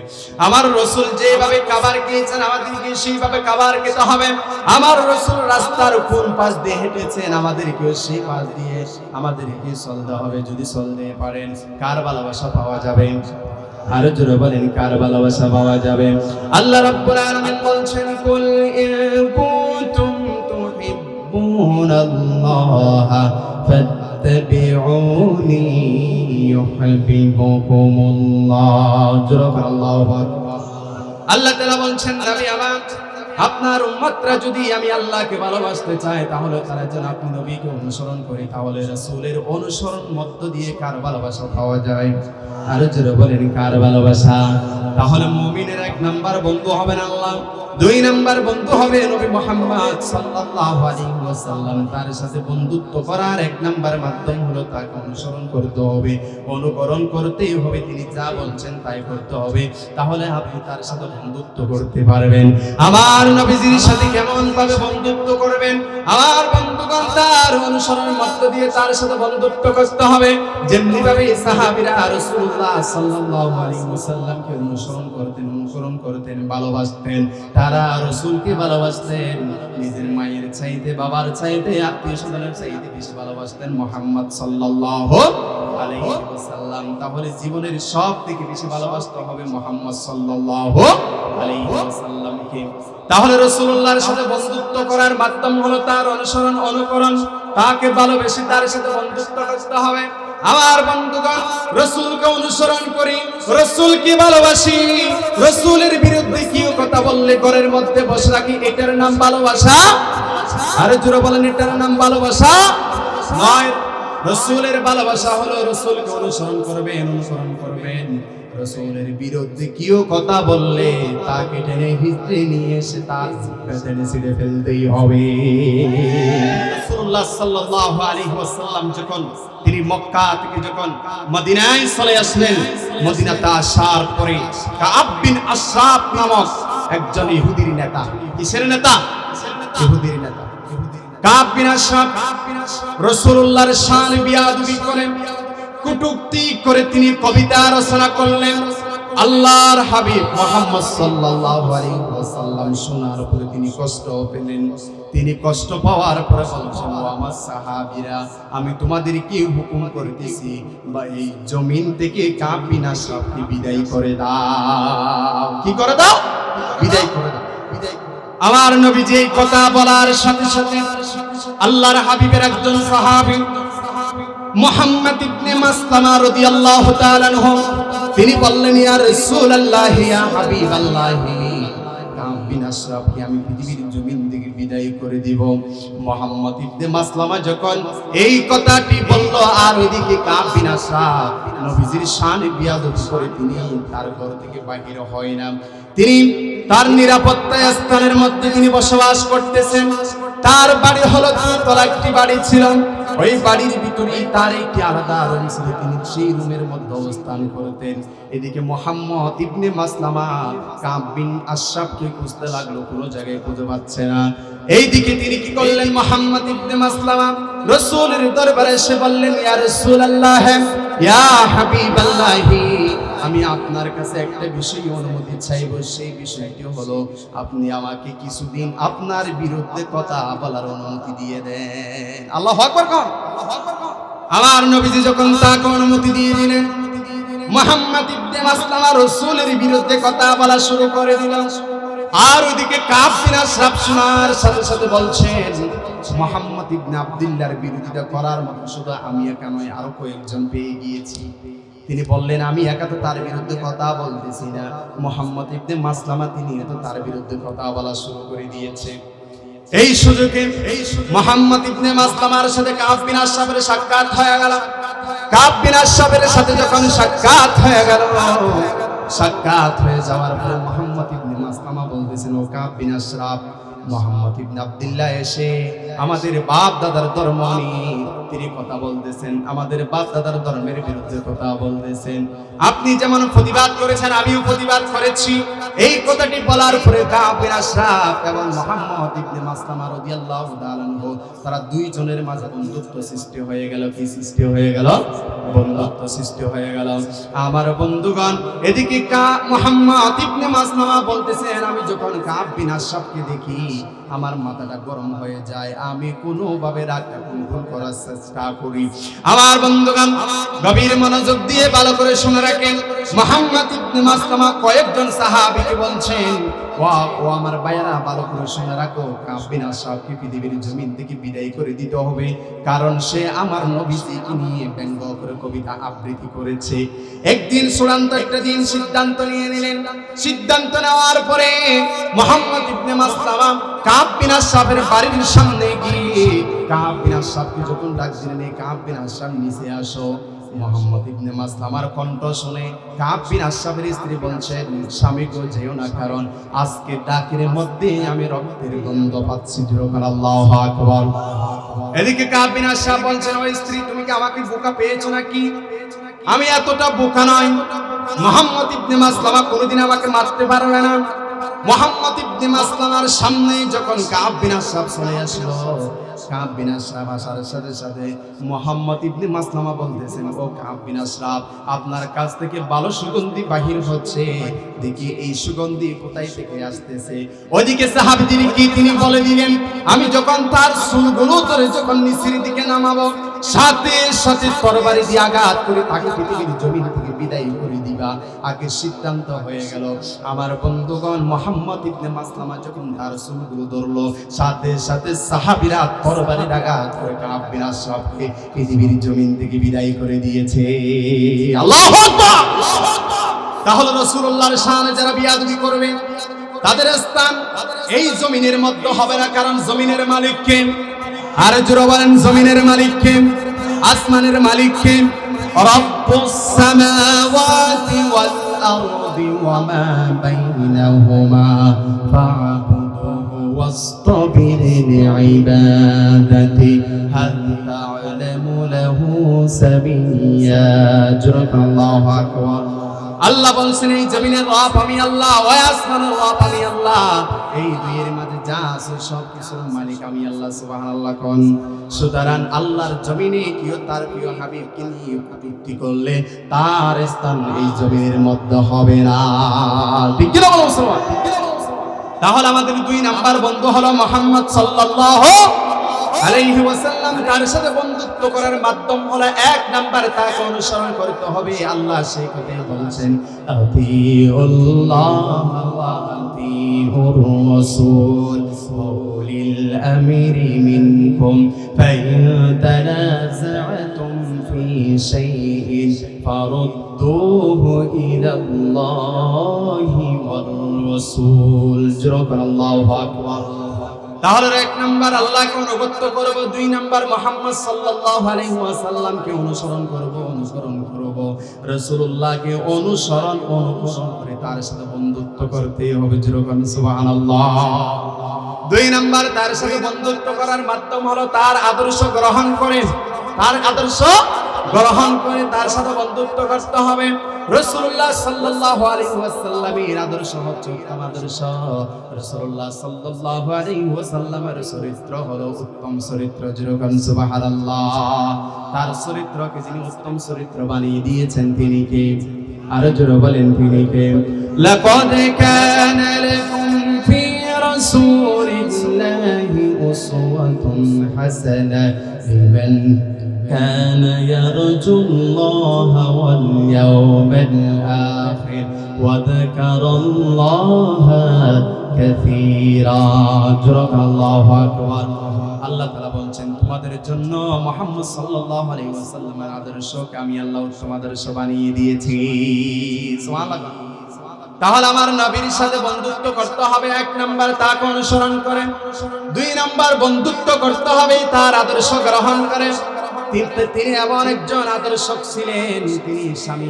আমার রাসূল যেভাবে খাবার খেয়েছেন আমাদেরকে সেইভাবে খাবার খেতে হবে। আমার রাসূল রাস্তার কোন পাশ দিয়ে হেঁটেছেন আমাদেরকেও সেই পাশ দিয়ে আমাদেরকে চলতে হবে। যদি চলতে পারেন কার ভালোবাসা পাওয়া যাবে? আরো জোরে বলেন, কার ভালোবাসা পাওয়া যাবে? আল্লাহ রাব্বুল আলামিন বলছেন, কুল ইন কুনতুম তুহিব্বুনাল্লাহ ফাত্তাবিউনি ইউহিব্বুকুমুল্লাহ। জোরে বলেন আল্লাহু আকবার। আল্লাহ তাআলা বলছেন, নবী আমার, আপনার উম্মতরা যদি আমি আল্লাহকে ভালোবাসতে চায় তাহলে তারা যেন আপনি নবীকে অনুসরণ করে। তাহলে রাসূলের অনুসরণ মধ্য দিয়ে কার ভালোবাসা পাওয়া যায়? আরো জোরে বলেন, কার ভালোবাসা? তাহলে মুমিনের এক নাম্বার বন্ধু হবেন আল্লাহ, দুই নাম্বার বন্ধু হবে নবী মুহাম্মদ সাল্লাল্লাহু আলাইহি ওয়াসাল্লাম। তার সাথে বন্ধুত্ব করার এক নাম্বার মাধ্যম হলো তাকে অনুসরণ করতে হবে, অনুকরণ করতেই হবে। তিনি যা বলছেন তাই করতে হবে, তাহলে আপনি তার সাথে বন্ধুত্ব করতে পারবেন। আমার আমার নবীজির সাথে কেমন ভাবে বন্ধুত্ব করবেন, আমার বন্ধুগণ তার অনুসরণের মধ্য দিয়ে তার সাথে বন্ধুত্ব করতে হবে। যেমনি ভাবে সাহাবীরা রাসূলুল্লাহ সাল্লাল্লাহু আলাইহি ওয়াসাল্লামকে অনুসরণ করতেন, ভালোবাসতেন। তারা রাসূলকে ভালোবাসতেন, নিজের মায়ের চাইতে, বাবার চাইতে, আত্মীয় স্বজনের চাইতে বেশি ভালোবাসতেন মুহাম্মদ সাল্লাল্লাহু আলাইহি ওয়াসাল্লাম। তাহলে জীবনের সব থেকে বেশি ভালোবাসতে হবে মুহাম্মদ সাল্লাল্লাহু আলাইহি ওয়াসাল্লামকে। তাহলে রাসূলুল্লাহর সাথে বন্ধুত্ব করার মাধ্যম হলো তার অনুসরণ, অনুকরণ। তাকে ভালোবেসে তার সাথে বন্ধুত্ব করতে হবে। আমার বন্ধুগণ, রাসূলকে অনুসরণ করি, রাসূলকে ভালোবাসি, রাসূলের বিরুদ্ধে কেউ কথা বললে ঘরের মধ্যে বসে রাখি, এটার নাম ভালোবাসা? আরে জোরে বলেন, এটার নাম ভালোবাসা নয়। রাসূলের ভালোবাসা হলো রাসূলকে অনুসরণ করবেন। রাসূলের বিরুদ্ধে কেউ কথা বললে তাকে টেনে হিচড়ে নিয়ে এসে তার পেছনে ছিঁড়ে ফেলতেই হবে। রাসূলুল্লাহ সাল্লাল্লাহু আলাইহি ওয়াসাল্লাম যখন তিনি মক্কা থেকে যখন মদিনায় চলে আসলেন, মদিনাতে আসার পরে কাব বিন আশরাফ নামক একজন ইহুদির নেতা, কিসের নেতা? ইহুদির নেতা। কাব বিন আশরাফ রাসূলুল্লাহর শান বিয়াদবি করেন, কটূক্তি করে তিনি কবিতা রচনা করলেন। আল্লাহর হাবিব মুহাম্মদ সাল্লাল্লাহু আলাইহি ওয়াসাল্লাম শোনার পরে তিনি কষ্ট পেলেন। তিনি কষ্ট পাওয়ার পরে বলছেন, ও আমার সাহাবীরা, আমি তোমাদের কি হুকুম করতেছি, বা এই জমিন থেকে কাব বিন আশরাফকে বিদায় করে দাও। কি করে দাও? বিদায় করে দাও। আমার নবীজি এই কথা বলার সাথে সাথে আল্লাহর হাবিবের একজন সাহাবী মুহাম্মদ ইবনে মাসলামা রাদিয়াল্লাহু তাআলা আনহু, তিনি বললেন, ইয়া রাসূলুল্লাহ, ইয়া হাবিবাল্লাহ, কাব বিন আশরাফকে আমি পৃথিবীর জমিন থেকে বিদায় করে দিব। মুহাম্মদ ইবনে মাসলামা যখন এই কথাটি বলল, আর ওইদিকে কাব বিন আশরাফ নবীজির শানে বিয়াদবি করে তিনি তার ঘর থেকে বাহির হয় না। তিনি তার নিরাপত্তা স্থানের মধ্যে তিনি বসবাস করতেছেন। তার বাড়ি হলো দ্বিতলা একটি বাড়ি ছিল। ওই বাড়ির ভিতরেই তার একটি আলাদা রুম ছিল, তিনি সেই রুমের মধ্যে অবস্থান করতেন। এদিকে মুহাম্মদ ইবনে মাসলামা কাব বিন আশরাফকে খুঁজতে লাগলো, কোনো জায়গায় খুঁজে পাচ্ছে না। এইদিকে তিনি কি করলেন, মুহাম্মদ ইবনে মাসলামা রাসূলের দরবারে এসে বললেন, ইয়া রাসূলুল্লাহ, ইয়া হাবিবাল্লাহ, আমি আপনার কাছে একটা বিষয় অনুমতি চাইব। সেই বিষয়টি হলো, আপনি আমাকে কিছুদিন আপনার বিরুদ্ধে কথা বলার অনুমতি দিয়ে দেন। আল্লাহু আকবার কোন? আমার নবীজি যখন তাকে অনুমতি দিয়ে দিলেন, মুহাম্মদ ইবনে মাসলামা রাসূলের বিরুদ্ধে কথা বলা শুরু করে দিলেন। আর ওইদিকে কাব বিন আশরাফ শোনার সাথে সাথে বলছেন, মুহাম্মদ ইবনে আব্দুল্লাহর বিরোধিতা করার মতো শুধু আমি একা নয়, আরো কয়েকজন পেয়ে গিয়েছি। তিনি বললেন, আমি একা তো তার বিরুদ্ধে কথা বলতেছি না, মুহাম্মদ ইবনে মাসলামা তিনি তো তার বিরুদ্ধে কথা বলা শুরু করে দিয়েছে। এই সুযোগে মুহাম্মদ ইবনে মাসলামার সাথে কাব বিন আশরাফের সাক্ষাৎ হয়ে গেল। কাব বিন আশরাফের সাথে যখন সাক্ষাৎ হয়ে গেল, সাক্ষাৎ হয়ে যাওয়ার পরে মুহাম্মদ ইবনে মাসলামা বলতেছেন, ও কাব বিন আশরাফ, মুহাম্মদ ইবনে আব্দুল্লাহ এসে আমাদের বাপ দাদার ধর্ম নিয়ে তিনি কথা বলতেছেন, আমাদের বাপ দাদার ধর্মের বিরুদ্ধে কথা বলতেছেন। আপনি যেমন প্রতিবাদ করেছেন, আমিও প্রতিবাদ করেছি। এই কথাটি বলার পরে কাব বিন আশরাফ এবং মুহাম্মদ ইবনে মাসলামা রাদিয়াল্লাহু তাআলা আনহু, তারা দুইজনের মাঝে বন্ধুত্ব সৃষ্টি হয়ে গেল। কি সৃষ্টি হয়ে গেল? বন্ধুত্ব সৃষ্টি হয়ে গেল। আমার বন্ধুগণ, এদিকে মুহাম্মদ ইবনে মাসলামা বলতেছেন, আমি যখন কাব বিন আশরাফকে দেখি আমার মাথাটা গরম হয়ে যায়, আমি কোনোভাবে রাগটা কন্ট্রোল করার চেষ্টা করি। আমার বন্ধুগণ, গভীর মনোযোগ দিয়ে ভালো করে শুনে রাখেন। মুহাম্মদ ইবনে মাসলামা কয়েকজন সাহাবীকে বলছেন, ও আমার ভাইয়েরা, ভালো করে শুনে রাখো, কাব বিন আশরাফকে পৃথিবীর জমিন থেকে বিদায় করে দিতে হবে, কারণ সে আমার নবীজিকে নিয়ে ব্যঙ্গ করে কবিতা আবৃত্তি করেছে। একদিন চূড়ান্ত একটা দিন সিদ্ধান্ত নিয়ে নিলেন। সিদ্ধান্ত নেওয়ার পরে মুহাম্মদ ইবনে মাসলামা কাব বিন আশরাফের বাড়ির সামনে গিয়ে কাব বিন আশরাফকে যখন ডাক দিলেন, কাব বিন আশরাফ নিচে আসো। মুহাম্মদ ইবনে মাসলামার কণ্ঠ শুনে কাব বিন আশরাফের স্ত্রী বলছেন, স্বামী গো যেও না, কারণ আজকে ডাকের মধ্যে আমি রক্তের গন্ধ পাচ্ছি। আল্লাহু আকবার। এদিকে কাব বিন আশরাফ বলছেন, ও স্ত্রী, তুমি কি আমাকে বোকা পেয়েছো নাকি? আমি এতটা বোকা নই। মুহাম্মদ ইবনে মাসলামা কোনোদিন আমাকে মারতে পারবে না। মুহাম্মদ ইবনে মাসলামার সামনে যখন কাব বিন আশরাফ চলে আসলো, কাব বিন আশরাফ আসার সাথে সাথে মুহাম্মদ ইবনে মাসলামা বলতেছেন, ও কাব বিন আশরাফ, আপনার কাছ থেকে ভালো সুগন্ধি বাহির হচ্ছে, দেখি এই সুগন্ধি কোথায় থেকে আসতেছে। ওইদিকে সাহাবীদের কি তিনি বলে দিলেন, আমি যখন তার চুলগুলো ধরে যখন নিচের দিকে নামাবো, সাথে সাথে তরবারি দিয়ে আঘাত করে তাকে পৃথিবীর জমিন থেকে বিদায় করে দিবা। আগে সিদ্ধান্ত হয়ে গেল। আমার বন্ধুগণ, মুহাম্মদ ইবনে মাসলামা যখন তার চুলগুলো ধরলো, সাথে সাথে সাহাবীরা তরবারির আঘাত করে কাব বিন আশরাফকে পৃথিবীর জমিন থেকে বিদায় করে দিয়েছে। আল্লাহু আকবার। তাহলে রাসূলুল্লাহর শানে যারা বিয়াদবি করবে তাদের স্থান এই জমিনের মধ্যে হবে না, কারণ জমিনের মালিক কে? আর জোরে বলেন, জমিনের মালিক কে? আসমানের মালিক কে? রব্বুস সামাওয়াতি ওয়াল আরদি ওয়া মা বাইনাহুমা ফা'বুদহু ওয়াসতাবির লিইবাদাতি হাল তা'লামু লাহু সাবিয়্যা। আল্লাহু আকবার। আল্লাহ বলছেন, এই জমিনের রব আমি আল্লাহ, ওই আসমানের রব আমি আল্লাহ, এই দুইয়ের মাঝে যা আছে সব কিছুর মালিক আমি আল্লাহ। সুবহানাল্লাহ কোন। সুতরাং আল্লাহর জমিনে কেউ তার প্রিয় হাবিবকে নিয়ে কটূক্তি করলে তার স্থান এই জমিনের মধ্যে হবে না। ঠিক কি না বলো মুসলমান? তাহলে আমাদের দুই নাম্বার বন্ধু হলো মুহাম্মদ সাল্লাল্লাহু আলাইহি ওয়াসাল্লাম। তার সাথে বন্ধুত্ব করার মাধ্যম হলো এক নাম্বার, তাকে অনুসরণ করতে হবে। আল্লাহ সেই কথাই বলেছেন, আতিউল্লাহ ওয়া আতিউর রাসূল ওয়া উলিল আমরি মিনকুম ফাইন তানাযা'তুম ফি শাইইন ফারুদ্দুহু ইলাল্লাহি ওয়ার রাসূল। আল্লাহু আকবার। তাহলে এক নাম্বার আল্লাহকে অনুগত করব, দুই নাম্বার মুহাম্মদ সাল্লাল্লাহু আলাইহি ওয়াসাল্লামকে অনুসরণ করব রাসূলুল্লাহকে অনুসরণ করে তার সাথে বন্ধুত্ব করতে হবে। যেরকম সুবহানাল্লাহ। দুই নাম্বার তার সাথে বন্ধুত্ব করার মাধ্যম হলো তার আদর্শ গ্রহণ করে, তার আদর্শ গ্রহণ করে তার সাথে বন্ধুত্ব করতে হবে। রাসূলুল্লাহ সাল্লাল্লাহু আলাইহি ওয়াসাল্লামের আদর্শ হচ্ছে উত্তম আদর্শ। রাসূলুল্লাহ সাল্লাল্লাহু আলাইহি ওয়াসাল্লামের চরিত্র হলো উত্তম চরিত্র। যেরকম সুবহানাল্লাহ। তার চরিত্রকে যিনি উত্তম চরিত্র বানিয়ে দিয়েছেন তিনি কে? আরো জোরে বলেন, তিনি কে? লাকাদ কানা লাকুম ফি রাসূলিল্লাহি উসওয়াতুন হাসানাহ লিমান كان يرجو الله واليوم الآخر وذكر الله كثيرا। الله أكبر। আল্লাহ তাআলা বলছেন, তোমাদের জন্য মুহাম্মদ সাল্লাল্লাহু আলাইহি ওয়াসাল্লামের আদর্শকে আমি আল্লাহ উত্তম আদর্শ বানিয়ে দিয়েছি। সুবহানাল্লাহ। তাহলে আমার নবীর সাথে বন্ধুত্ব করতে হবে, এক নাম্বার তাকে অনুসরণ করে, দুই নাম্বার বন্ধুত্ব করতে হবে তার আদর্শ গ্রহণ করে। তিনি এমন একজন আদর্শক ছিলেন, তিনি স্বামী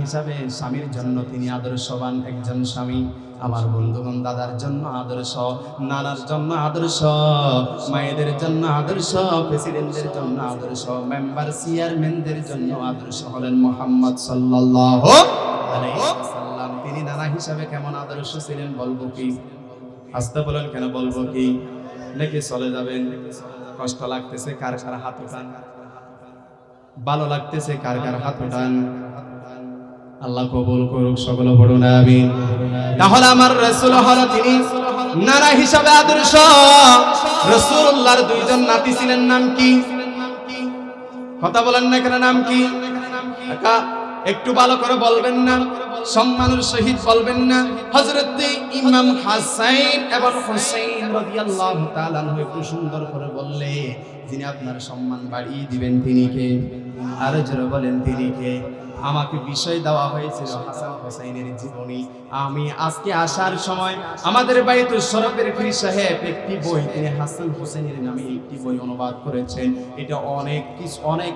হিসাবে স্বামীর জন্য তিনি আদর্শবান একজন স্বামী। আমার বন্ধুগণ, দাদার জন্য আদর্শ, নানার জন্য আদর্শ, মায়েদের জন্য আদর্শ, প্রেসিডেন্টদের জন্য আদর্শ, মেম্বার চেয়ারম্যানদের জন্য আদর্শ হলেন মুহাম্মদ সাল্লাল্লাহু আলাইহি ওয়াসাল্লাম। তিনি নানা হিসাবে কেমন আদর্শ ছিলেন বলবো কি? আস্তে বলেন, কেন বলবো কি? নাকি চলে যাবেন? কষ্ট লাগতেছে কার কার হাত উঠান, ভালো লাগতেছে কার কার হাত উঠান। আল্লাহ কবুল করুক, সকলে পড়ুন আমিন। তাহলে আমার রাসূল হলো তিনি নানা হিসাবে আদর্শ। রাসূলুল্লাহর দুইজন নাতি ছিলেন, নাম কি? কথা বলেন না কেন, নাম কি? একটু ভালো করে বলবেন না, সম্মানের সহিত বলবেন না। হযরত ইমাম হাসান এবং হুসাইন রাদিয়াল্লাহু তাআলা আনহু একটু সুন্দর করে বললে যিনি আপনার সম্মান বাড়িয়ে দিবেন তিনি কে? আর জোরে বলেন, তিনি কে? আমাকে বিষয় দেওয়া হয়েছিল হাসান হুসাইনের জীবনী। আমি আজকে আসার সময় আমাদের বাইতুল শরফের পীর সাহেব একটি বই তিনি হাসান হুসাইনের নামে একটি বই অনুবাদ করেছেন। এটা অনেক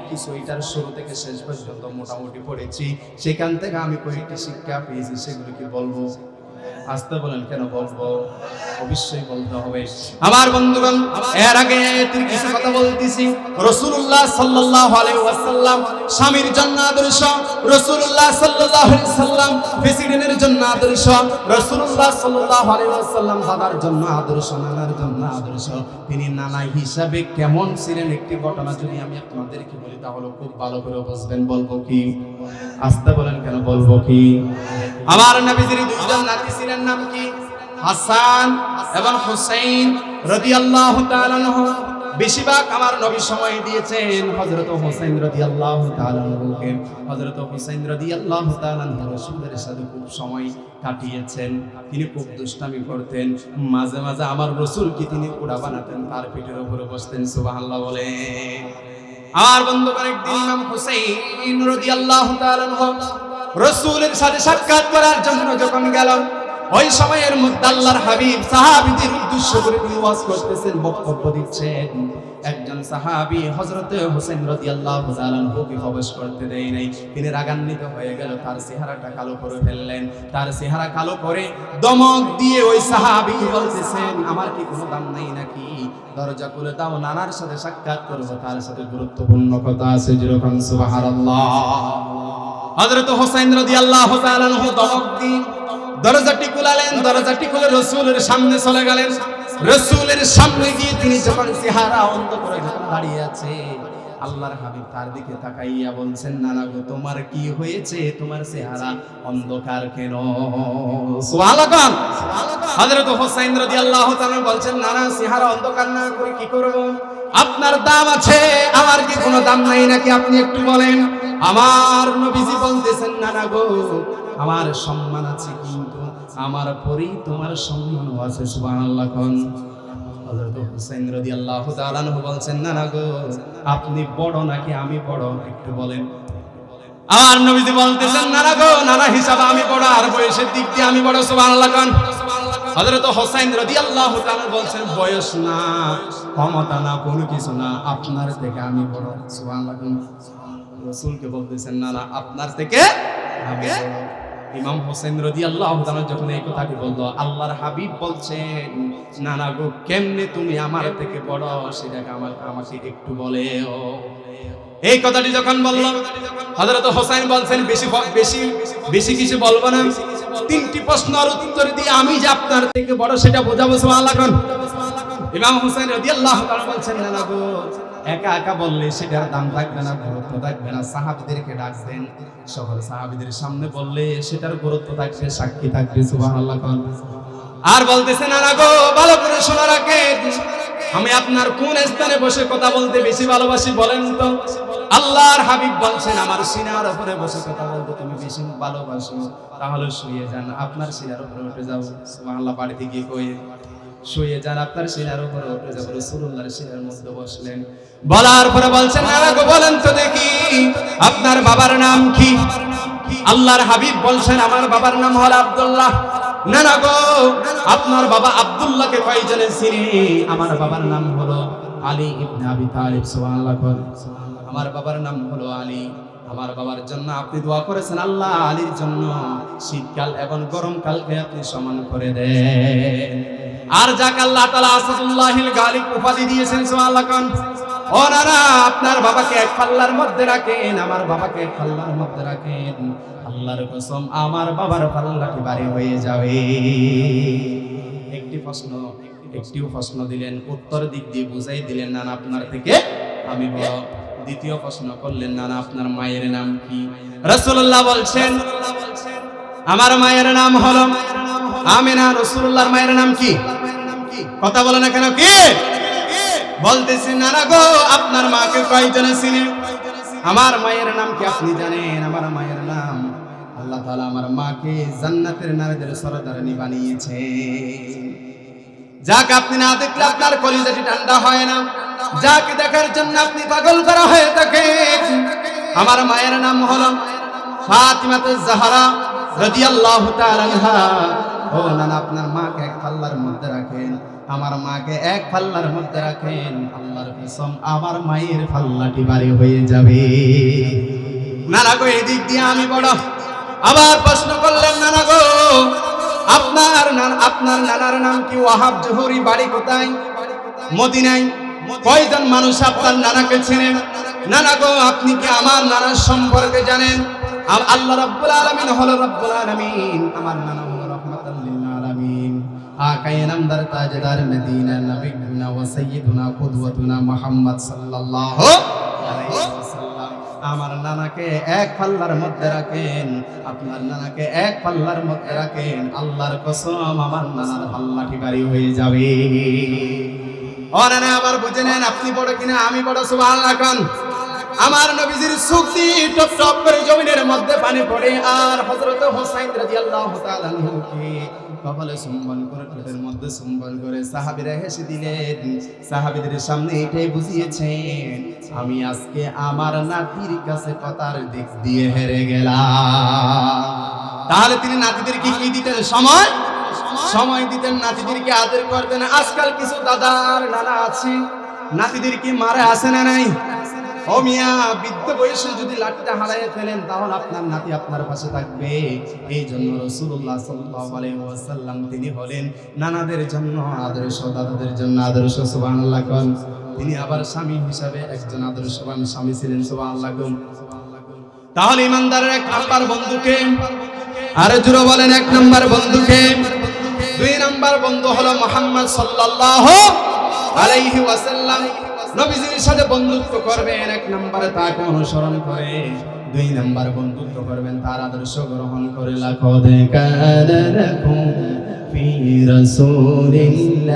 কিছু এটার শুরু থেকে শেষ পর্যন্ত মোটামুটি পড়েছি। সেখান থেকে আমি কয়েকটি শিক্ষা পেয়েছি, সেগুলো কি বলবো? আসতে বলেন কেন বলবো? অবশ্যই বলতে হবে। আমার বন্ধুগণ, এর আগে তিনি কিছু কথা বলতেছি। রাসূলুল্লাহ সাল্লাল্লাহু আলাইহি ওয়াসাল্লাম স্বামীর জন্য আদর্শ, রাসূলুল্লাহ সাল্লাল্লাহু আলাইহি ওয়াসাল্লাম প্রেসিডেন্টের জন্য আদর্শ, রাসূলুল্লাহ সাল্লাল্লাহু আলাইহি ওয়াসাল্লাম দাদার জন্য আদর্শ, নানার জন্য আদর্শ। তিনি নানা হিসাবে কেমন ছিলেন একটি ঘটনা যদি আমি আপনাদেরকে বলি তাহলে খুব ভালো করে বুঝবেন। বলবো কি? আসতে বলেন কেন বলবো কি? আমার নবীজির দুইজন নাতি ছিলেন, নাম কি? হাসান এবং হুসাইন রাদিয়াল্লাহু তাআলা আনহু। বেশিরভাগ আমার নবী সময় দিয়েছেন হযরত হুসাইন রাদিয়াল্লাহু তাআলা আনহুকে। হযরত হুসাইন রাদিয়াল্লাহু তাআলা আনহু রাসূলের সাথে খুব সময় কাটিয়েছেন। তিনি খুব দুষ্টামি করতেন, মাঝে মাঝে আমার রাসূলকে তিনি কুড়া বানাতেন, তার পিঠের উপরে বসতেন। সুবহানাল্লাহ বলে। আমার বন্ধুগণ, একদিন ইমাম হুসাইন রাদিয়াল্লাহু তাআলা আনহু রাসূলের সাথে সাক্ষাৎ করার জন্য যখন গেল, ওই সময়ের মধ্যে আল্লাহর হাবিব সাহাবীদের উদ্দেশ্য করে তিনি ওয়াজ করতেছেন, বক্তব্য দিচ্ছেন। একজন সাহাবী হযরত হুসাইন রাদিয়াল্লাহু তাআলা আনহুকে প্রবেশ করতে দেয় নাই। তিনি রাগান্বিত হয়ে গেল, তার চেহারাটা কালো করে ফেললেন। তার চেহারা কালো করে দমক দিয়ে ওই সাহাবীকে বলতেছেন, আমার কি কোনো দাম নাই নাকি? দরজা খুলে দাও, নানার সাথে সাক্ষাৎ করব, তার সাথে গুরুত্বপূর্ণ কথা আছে। যেরকম সুবহানাল্লাহ। হযরত হুসাইন রাদিয়াল্লাহু তাআলা আনহু দমক দিয়ে দরজাটি খুলালেন। দরজাটি খুলে রাসূলের সামনে চলে গেলেন। রাসূলের সামনে গিয়ে তিনি যখন চেহারা অন্ধ করে যখন দাঁড়িয়ে আছে, আল্লাহর হাবিব তার দিকে তাকাইয়া বলছেন, নানা গো, তোমার কি হয়েছে? তোমার চেহারা অন্ধকার কেন? সুবহানাল্লাহ। হযরত হুসাইন রাদিয়াল্লাহু তাআলা বলছেন, নানা, চেহারা অন্ধকার না করে কি করব? আপনার দাম আছে, আমার কি কোনো দাম নাই নাকি? আপনি একটু বলেন। আমার নবীজি বলতেছেন, নানা গো, আমার সম্মান আছে, কিন্তু আমার পরেই তোমার সম্মানও আছে। সুবহানাল্লাহ। হযরত হুসাইন রাদিয়াল্লাহু তাআলা আনহু বলছেন, নানা গো, আপনি বড় নাকি আমি বড়? একটু বলেন। আমার নবীজি বলতেছেন, নানা গো, নানা হিসাবে আমি বড়, আর বয়সের দিক দিয়ে আমি বড়। সুবহানাল্লাহ। হযরত হুসাইন রাদিয়াল্লাহু তাআলা বলছেন, বয়স না, ক্ষমতা না, কোনো কিছু না, আপনার থেকে আমি বড়। সুবহানাল্লাহ। রাসূলকে বলতেছেন, নানা, আপনার থেকে আমি বড়। ইমাম হোসেন রাদিয়াল্লাহু তাআলা যখন এই কথাটি বলল, আল্লাহর হাবিব বলছেন, নানা গো, কেমনে তুমি আমার থেকে বড় সেটা আমাকে একটু বলেও। এই কথাটি যখন বলল, হযরত হোসেন বলছেন, বেশি কিছু বলবো না, তিনটি প্রশ্নের উত্তর দিয়ে আমি যে আপনার থেকে বড় সেটা বোঝাবো। সুবহানাল্লাহ। ইমাম হোসেন রাদিয়াল্লাহু তাআলা বলছেন, নানা গো, একা একা বললে সেটার দাম থাকবে না, গুরুত্ব থাকবে না, সাহাবীদেরকে ডাকবেন, সকল সাহাবীদের সামনে বললে সেটার গুরুত্ব থাকবে, সাক্ষী থাকবে। সুবহানাল্লাহ। আর বলতেছেন, নানা গো, ভালো করে শোনা রাখেন, আমি আপনার কোন স্থানে বসে কথা বলতে বেশি ভালোবাসি বলেন তো? আল্লাহর হাবিব বলছেন, আমার সিনার উপরে বসে কথা বলতে তুমি বেশি ভালোবাসো, তাহলে শুয়ে যান, আপনার সিনার উপরে উঠে যাও। সুবহানাল্লাহ। বাড়িতে গিয়ে কই শুয়ে যান, আপনার সিনার উপরে উঠে যাবো। রাসূলুল্লাহর সিনার মধ্যে বসলেন। বলার পরে বলছেন, নানা গো, বলেন তো দেখি, আপনার বাবার নাম কি? আল্লাহর হাবিব বলছেন, আমার বাবার নাম হলো আব্দুল্লাহ। নানা গো, আপনার বাবা আব্দুল্লাহকে কয়জনে চিনে? আমার বাবার নাম হলো আলী ইবনে আবি তালিব। সুবহানাল্লাহ। আমার বাবার নাম হলো আলী। আমার বাবার জন্য আপনি দোয়া করেছেন, আল্লাহ আলীর জন্য শীতকাল এবং গরমকালকে আপনি সমান করে দেন। আর যাকে আল্লাহ তাআলা আসাদুল্লাহিল গালিব উপাধি দিয়েছেন। সুবহানাল্লাহ। ও নানা, আপনার বাবাকে এক পাল্লার মধ্যে রাখেন, আমার বাবাকে এক পাল্লার মধ্যে রাখেন, আল্লাহর কসম আমার বাবার পাল্লাটি ভারী হয়ে যাবে। একটিও প্রশ্ন দিলেন, উত্তর দিক দিয়ে বুঝাই দিলেন, নানা, আপনার থেকে আমি বড়। দ্বিতীয় প্রশ্ন করলেন, নানা, আপনার মায়ের নাম কি? রাসূলুল্লাহ বলছেন, আমার মায়ের নাম হলো আমিনা। রাসূলুল্লাহর মায়ের নাম কি? কথা বলে না কেন? কি বলতেছি? নানা গো, আপনার মাকে কয়জনে চিনে? আমার মায়ের নাম কি আপনি জানেন? আমার মায়ের নাম, আল্লাহ তাআলা আমার মাকে জান্নাতের নারীদের সরদারনি বানিয়েছে। যাকে আপনি না দেখলে আপনার কলিজাটি ঠান্ডা হয় না, যাকে দেখার জন্য আপনি পাগল করা হয়ে থাকেন, আমার মায়ের নাম হলো ফাতিমাতুজ জাহরা রাদিয়াল্লাহু তাআলা আনহা। ও নানা, আপনার মাকে এক পাল্লার মধ্যে রাখেন, আমার মাকে এক পাল্লার মধ্যে রাখেন, আল্লাহর কসম আমার মায়ের পাল্লাটি ভারী হয়ে যাবে। নানা গো, এই দিক দিয়ে আমি বড়। আবার প্রশ্ন করলেন, নানা গো, আপনার নানার নাম কি ওয়াহাব জোহরি, বাড়ি কোথায়? মদিনায়। কয়জন মানুষ আপনার নানাকে চেনেন? নানা গো, আপনি কি আমার নানার সম্পর্কে জানেন? আল্লাহ রাব্বুল আলামিন হলো রাব্বুল আলামিন, আমার নানা হলো রাহমাতাল লিল আলামিন। আকায়ে নামদার তাজদার মদিনা নবিয়ুনা ওয়া সাইয়্যিদুনা কুদওয়াতুনা মুহাম্মদ সাল্লাল্লাহু আলাইহি ওয়াসাল্লাম। আমার নানাকে এক পাল্লার মধ্যে রাখেন, আপনার নানাকে এক পাল্লার মধ্যে রাখেন, আল্লাহর কসম আমার নানার পাল্লাটি ভারী হয়ে যাবে। ও নানা আবার বুঝে নেন, আপনি বড় কিনা আমি বড়, সুবহানাল্লাহ খান। আমার নবীজির চোখ দিয়ে টপ টপ করে জমিনের মধ্যে পানি পড়ে, আর হযরত হুসাইন রাদিয়াল্লাহু তাআলা আনহুকে কপালে চুম্বন করে, ঠোঁটের মধ্যে চুম্বন করে সাহাবীরা হেসে দিলেন। সাহাবীদের সামনে এটাই বুঝিয়েছেন, আমি আজকে আমার নাতির কাছে কথার দিক দিয়ে হেরে গেলাম। তাহলে তিনি নাতিদেরকে কি দিতেন? সময় দিতেন, নাতিদেরকে আদর করতেন। আজকাল কিছু দাদার নানা আছে, নাতিদেরকে মারে আসে না নাই? ও মিয়া, বৃদ্ধ বয়সে যদি লাঠিটা হারাইয়া ফেলেন তাহলে আপনার নাতি আপনার পাশে থাকবে। এই জন্য রাসূলুল্লাহ সাল্লাল্লাহু আলাইহি ওয়াসাল্লাম তিনি হলেন নানাদের জন্য আদর্শ, দাদাদের জন্য আদর্শ। সুবহানাল্লাহ কোন। তিনি আবার স্বামী হিসাবে একজন আদর্শবান স্বামী ছিলেন। সুবহানাল্লাহ কোন। তাহলে ইমানদারের এক নাম্বার বন্ধুকে, আরে জোরে বলেন, এক নাম্বার বন্ধুকে। দুই নাম্বার বন্ধু হলো মুহাম্মদ সাল্লাল্লাহু আলাইহি ওয়াসাল্লাম। নবীজির সাথে বন্ধুত্ব করবেন, এক নম্বরে তাকে অনুসরণ করে। দুই নাম্বার বন্ধুত্ব করবেন তার আদর্শ গ্রহণ করে। লাকাদ কানা লাকুম ফি রাসূলিল্লাহি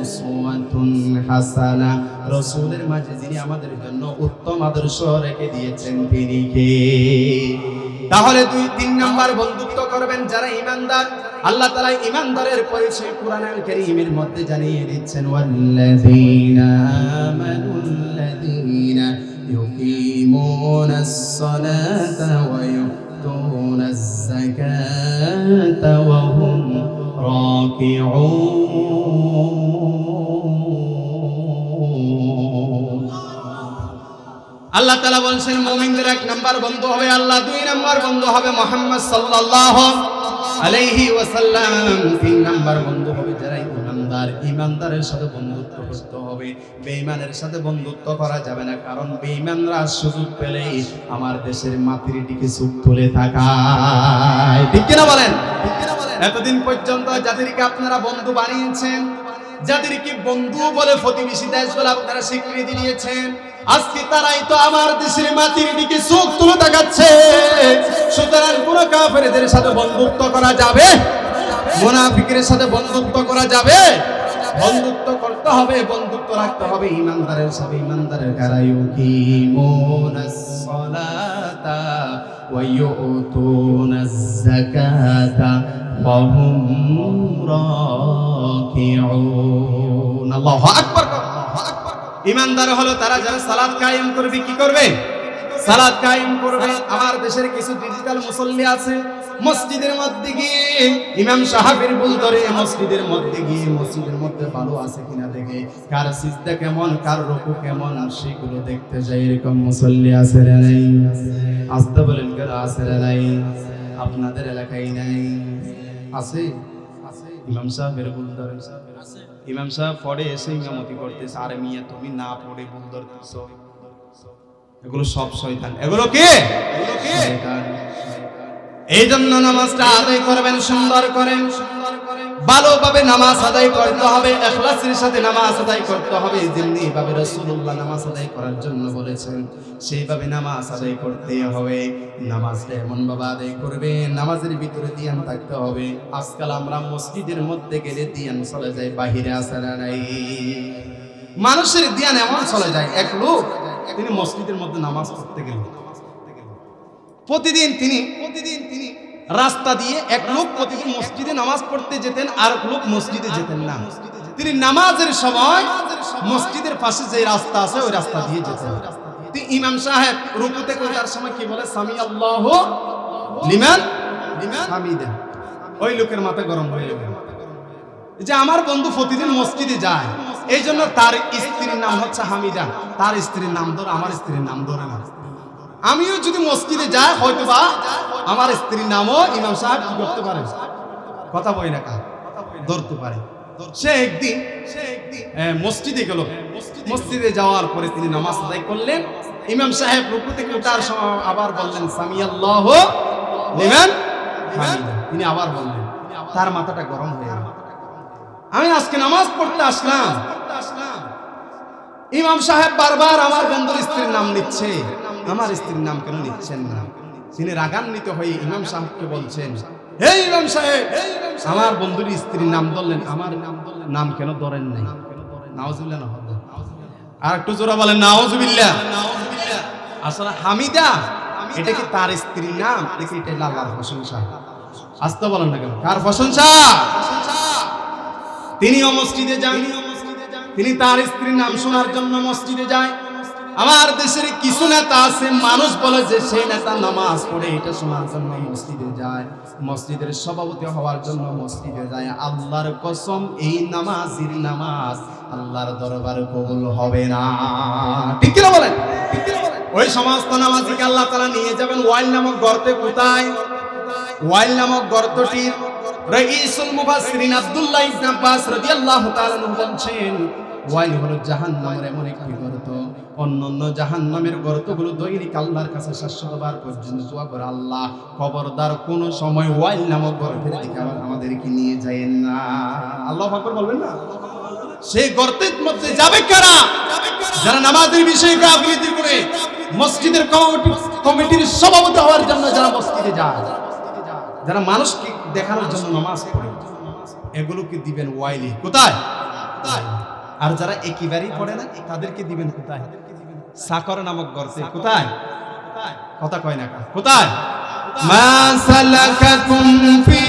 উসওয়াতুন হাসানাহ। রাসূলের মাঝে যিনি আমাদের জন্য উত্তম আদর্শ রেখে দিয়েছেন তিনি কে? তাহলে তিন নাম্বার বন্ধুত্ব করবেন যারা ঈমানদার। আল্লাহ তাআলা ঈমানদারের পরিচয় কুরআনুল কারীমের মধ্যে জানিয়ে দিচ্ছেন, ওয়াল্লাযীনা আমানুল্লাযীনা ইউকিমুনাস সালাতা ওয়া ইউতুনাজ যাকাতা ওয়া হুম রাকিউন। আল্লাহ তাআলা বলছেন মুমিনদের এক নাম্বার বন্ধু হবে আল্লাহ, দুই নাম্বার বন্ধু হবে মুহাম্মদ সাল্লাল্লাহু আলাইহি ওয়াসাল্লাম, তিন নাম্বার বন্ধু হবে যারা ঈমানদার। ঈমানদারের সাথে বন্ধুত্ব করতে হবে, বেঈমানের সাথে বন্ধুত্ব করা যাবে না। কারণ বেঈমানরা সুযোগ পেলেই আমার দেশের মাটির দিকে চোখ তুলে তাকায়। ঠিক কিনা বলেন? এতদিন পর্যন্ত যাদেরকে আপনারা বন্ধু বানিয়েছেন, যাদেরকে বন্ধু বলে প্রতিবেশী দেশ বলে আপনারা স্বীকৃতি দিয়েছেন, আজকে তারাই তো আমার দেশের মাটির দিকে চোখ তুলে তাকাচ্ছে। সুতরাং কোন কাফেরদের সাথে বন্ধুত্ব করা যাবে? মুনাফিকের সাথে বন্ধুত্ব করা যাবে? বন্ধুত্ব করতে হবে, বন্ধুত্ব রাখতে হবে ঈমানদারের সাথে। ঈমানদারের কারা ইউকিমুনাস সালাতা ওয়া ইউতুনাজ যাকাতা ওয়া হুম রাকিউন। আল্লাহু আকবার। ঈমানদার হলো তারা যারা সালাত কায়েম করবে। কি করবে? সালাত কায়েম করবে। আমার দেশের কিছু ডিজিটাল মুসল্লি আছে, মসজিদের মধ্যে গিয়ে ইমাম সাহেবের ভুল ধরে মসজিদের মধ্যে গিয়ে মসজিদের মধ্যে ভালো আছে কিনা দেখে, কার সিজদা কেমন, কার রুকু কেমন, সেগুলো দেখতে যায়। এরকম মুসল্লি আছে না নাই? আসতে বলেন কেন আছে না নাই? আপনাদের এলাকায় নাই? আছে? ইমাম সাহেবের ভুল ধরে, ইমাম সাহেব পড়ে এসে ইমামতি করতেছে, আরে মিয়া তুমি না পড়ে ভুল ধরতেছো। এগুলো সব শয়তান। এগুলো কে? শয়তান। এই জন্য নামাজটা আদায় করবেন সুন্দর করেন, ভালোভাবে নামাজ আদায় করতে হবে, ইখলাসের সাথে নামাজ আদায় করতে হবে। যেমনি ভাবে রাসূলুল্লাহ নামাজ আদায় করার জন্য বলেছেন সেইভাবে নামাজ আদায় করতে হবে। নামাজটা এমন ভাবে আদায় করবে, নামাজের ভিতরে ধ্যান থাকতে হবে। আজকাল আমরা মসজিদের মধ্যে গেলে ধ্যান চলে যায়, বাহিরে আসে না নাই? মানুষের ধ্যান এমন চলে যায়, এক লোক তিনি মসজিদের মধ্যে নামাজ পড়তে গেলেন, প্রতিদিন তিনি রাস্তা দিয়ে এক লোক প্রতিদিন মসজিদে নামাজ পড়তে যেতেন, আর এক লোক মসজিদে যেতেন না। তিনি নামাজের সময় মসজিদের পাশে যে রাস্তা আছে ওই রাস্তা দিয়ে যেতেন। তিনি ইমাম সাহেব রুকুতে করার সময় কি বলে? সামি আল্লাহু লিমান হামিদা। ওই লোকের মাথা গরম হয়ে গেল যে আমার বন্ধু প্রতিদিন মসজিদে যায়, এই জন্য তার স্ত্রীর নাম হচ্ছে হামিদা, তার স্ত্রীর নাম ধরে আমার স্ত্রীর নাম ধরে না। আমিও যদি মসজিদে যাই হয়তোবা আমার স্ত্রীর নামও ইমাম সাহেব কি করতে পারে? কথা বই না কার ধরতে পারে। সে একদিন মসজিদে গেল। মসজিদে যাওয়ার পরে তিনি নামাজ আদায় করলেন। ইমাম সাহেব রুকু থেকে ওঠার সময় আবার বললেন সামিয়াল্লাহু লিমান হামিদা। তিনি আবার বললেন, তার মাথাটা গরম হয়ে গেল। আমি আজকে নামাজ পড়তে আসলাম, ইমাম সাহেব বারবার আমার বন্ধুর স্ত্রীর নাম নিচ্ছে, আমার স্ত্রীর নাম কেন নিচ্ছেন না? তিনি রাগান্বিত হয়ে ইমাম সাহেবকে বলছেন, হে ইমাম সাহেব, আমার বন্ধুর স্ত্রীর নাম ধরলেন, আমার নাম কেন ধরেন নাই? নাউজুবিল্লাহ না হবে আর একটু জোরে বলেন নাউজুবিল্লাহ। আসলে হামিদা এটা কি তার স্ত্রীর নাম? দেখি এটা আল্লাহর প্রশংসা। আসতে বলেন না কেন? কার প্রশংসা? তিনিও মসজিদে যান, তিনি তার স্ত্রীর নাম শোনার জন্য মসজিদে যায়। আমার দেশের কিছু নেতা আছে, মানুষ বলে যে সেই নেতা নামাজ পড়ে, এটা শোনার জন্য মসজিদে যায়, মসজিদের সভাপতি হওয়ার জন্য মসজিদে যায়। আল্লাহর কসম, এই নামাজির নামাজ আল্লাহর দরবারে কবুল হবে না। ঠিক কি না বলেন? ওই সমস্ত নামাজিকে আল্লাহ তাআলা নিয়ে যাবেন ওয়াইল নামক গর্তে। কোথায়? ওয়াইল নামক গর্তটির রাইসুল মুফাসসিরিন আব্দুল্লাহ ইবনে আব্বাস রাদিয়াল্লাহু তাআলা বলছেন, ওয়াইল হলো জাহান্নামের এমন একটি গর্ত, অন্যান্য জাহান্নামের গর্তগুলো দৈনিক আল্লাহর কাছে 700 বার পর্যন্ত দোয়া করে, আল্লাহ খবরদার কোন সময় ওয়াইল নামক গর্তের দিকে আমাদেরকে নিয়ে যায়েন না। আল্লাহু আকবার বলবেন না? সেই গর্তের মধ্যে যাবে কারা? যারা নামাজের বিষয়ে গাফিলতি করে, মসজিদের কমিটির সভাপতি হওয়ার জন্য যারা মসজিদে যায়, যারা মানুষকে দেখানোর জন্য নামাজ পড়ে, এগুলোকে দিবেন ওয়াইলি। কোথায়? আর যারা একেবারেই পড়ে না, তাদেরকে দিবেন কোথায়? সাকর নামক গর্তে। কোথায়? কথা কয় না কা? কোথায়? মা সালাকাকুম ফি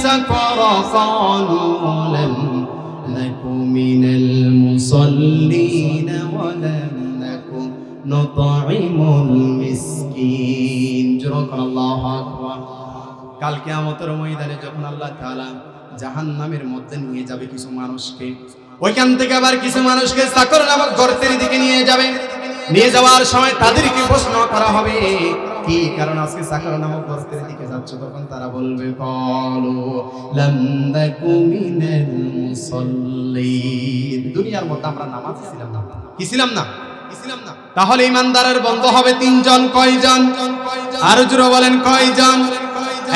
সাকর ক্বালু লাম নাকু মিনাল মুসাল্লিন ওয়া লাম নাকু নুতঈমুল মিসকিন। আল্লাহু আকবার। কাল কিয়ামতের ময়দানে যখন আল্লাহ তাআলা জাহান্নামের মধ্যে নিয়ে যাবে কিছু মানুষকে, ওইখান থেকে আবার কিছু মানুষকে সাকর নামক গর্তের দিকে নিয়ে যাবে। নিয়ে যাওয়ার সময় তাদেরকে প্রশ্ন করা হবে, কি কারণ আজকে সাকর নামক গর্তের দিকে যাচ্ছ? তখন তারা বলবে, ক্বালু লাম নাকু মিনাল মুসাল্লিন। দুনিয়ার মধ্যে আমরা নামাজ ছিলাম না। কি ছিলাম না? তাহলে ঈমানদারের বন্ধ হবে তিনজন। কয়জন? আরো জোরে বলেন কয়জন?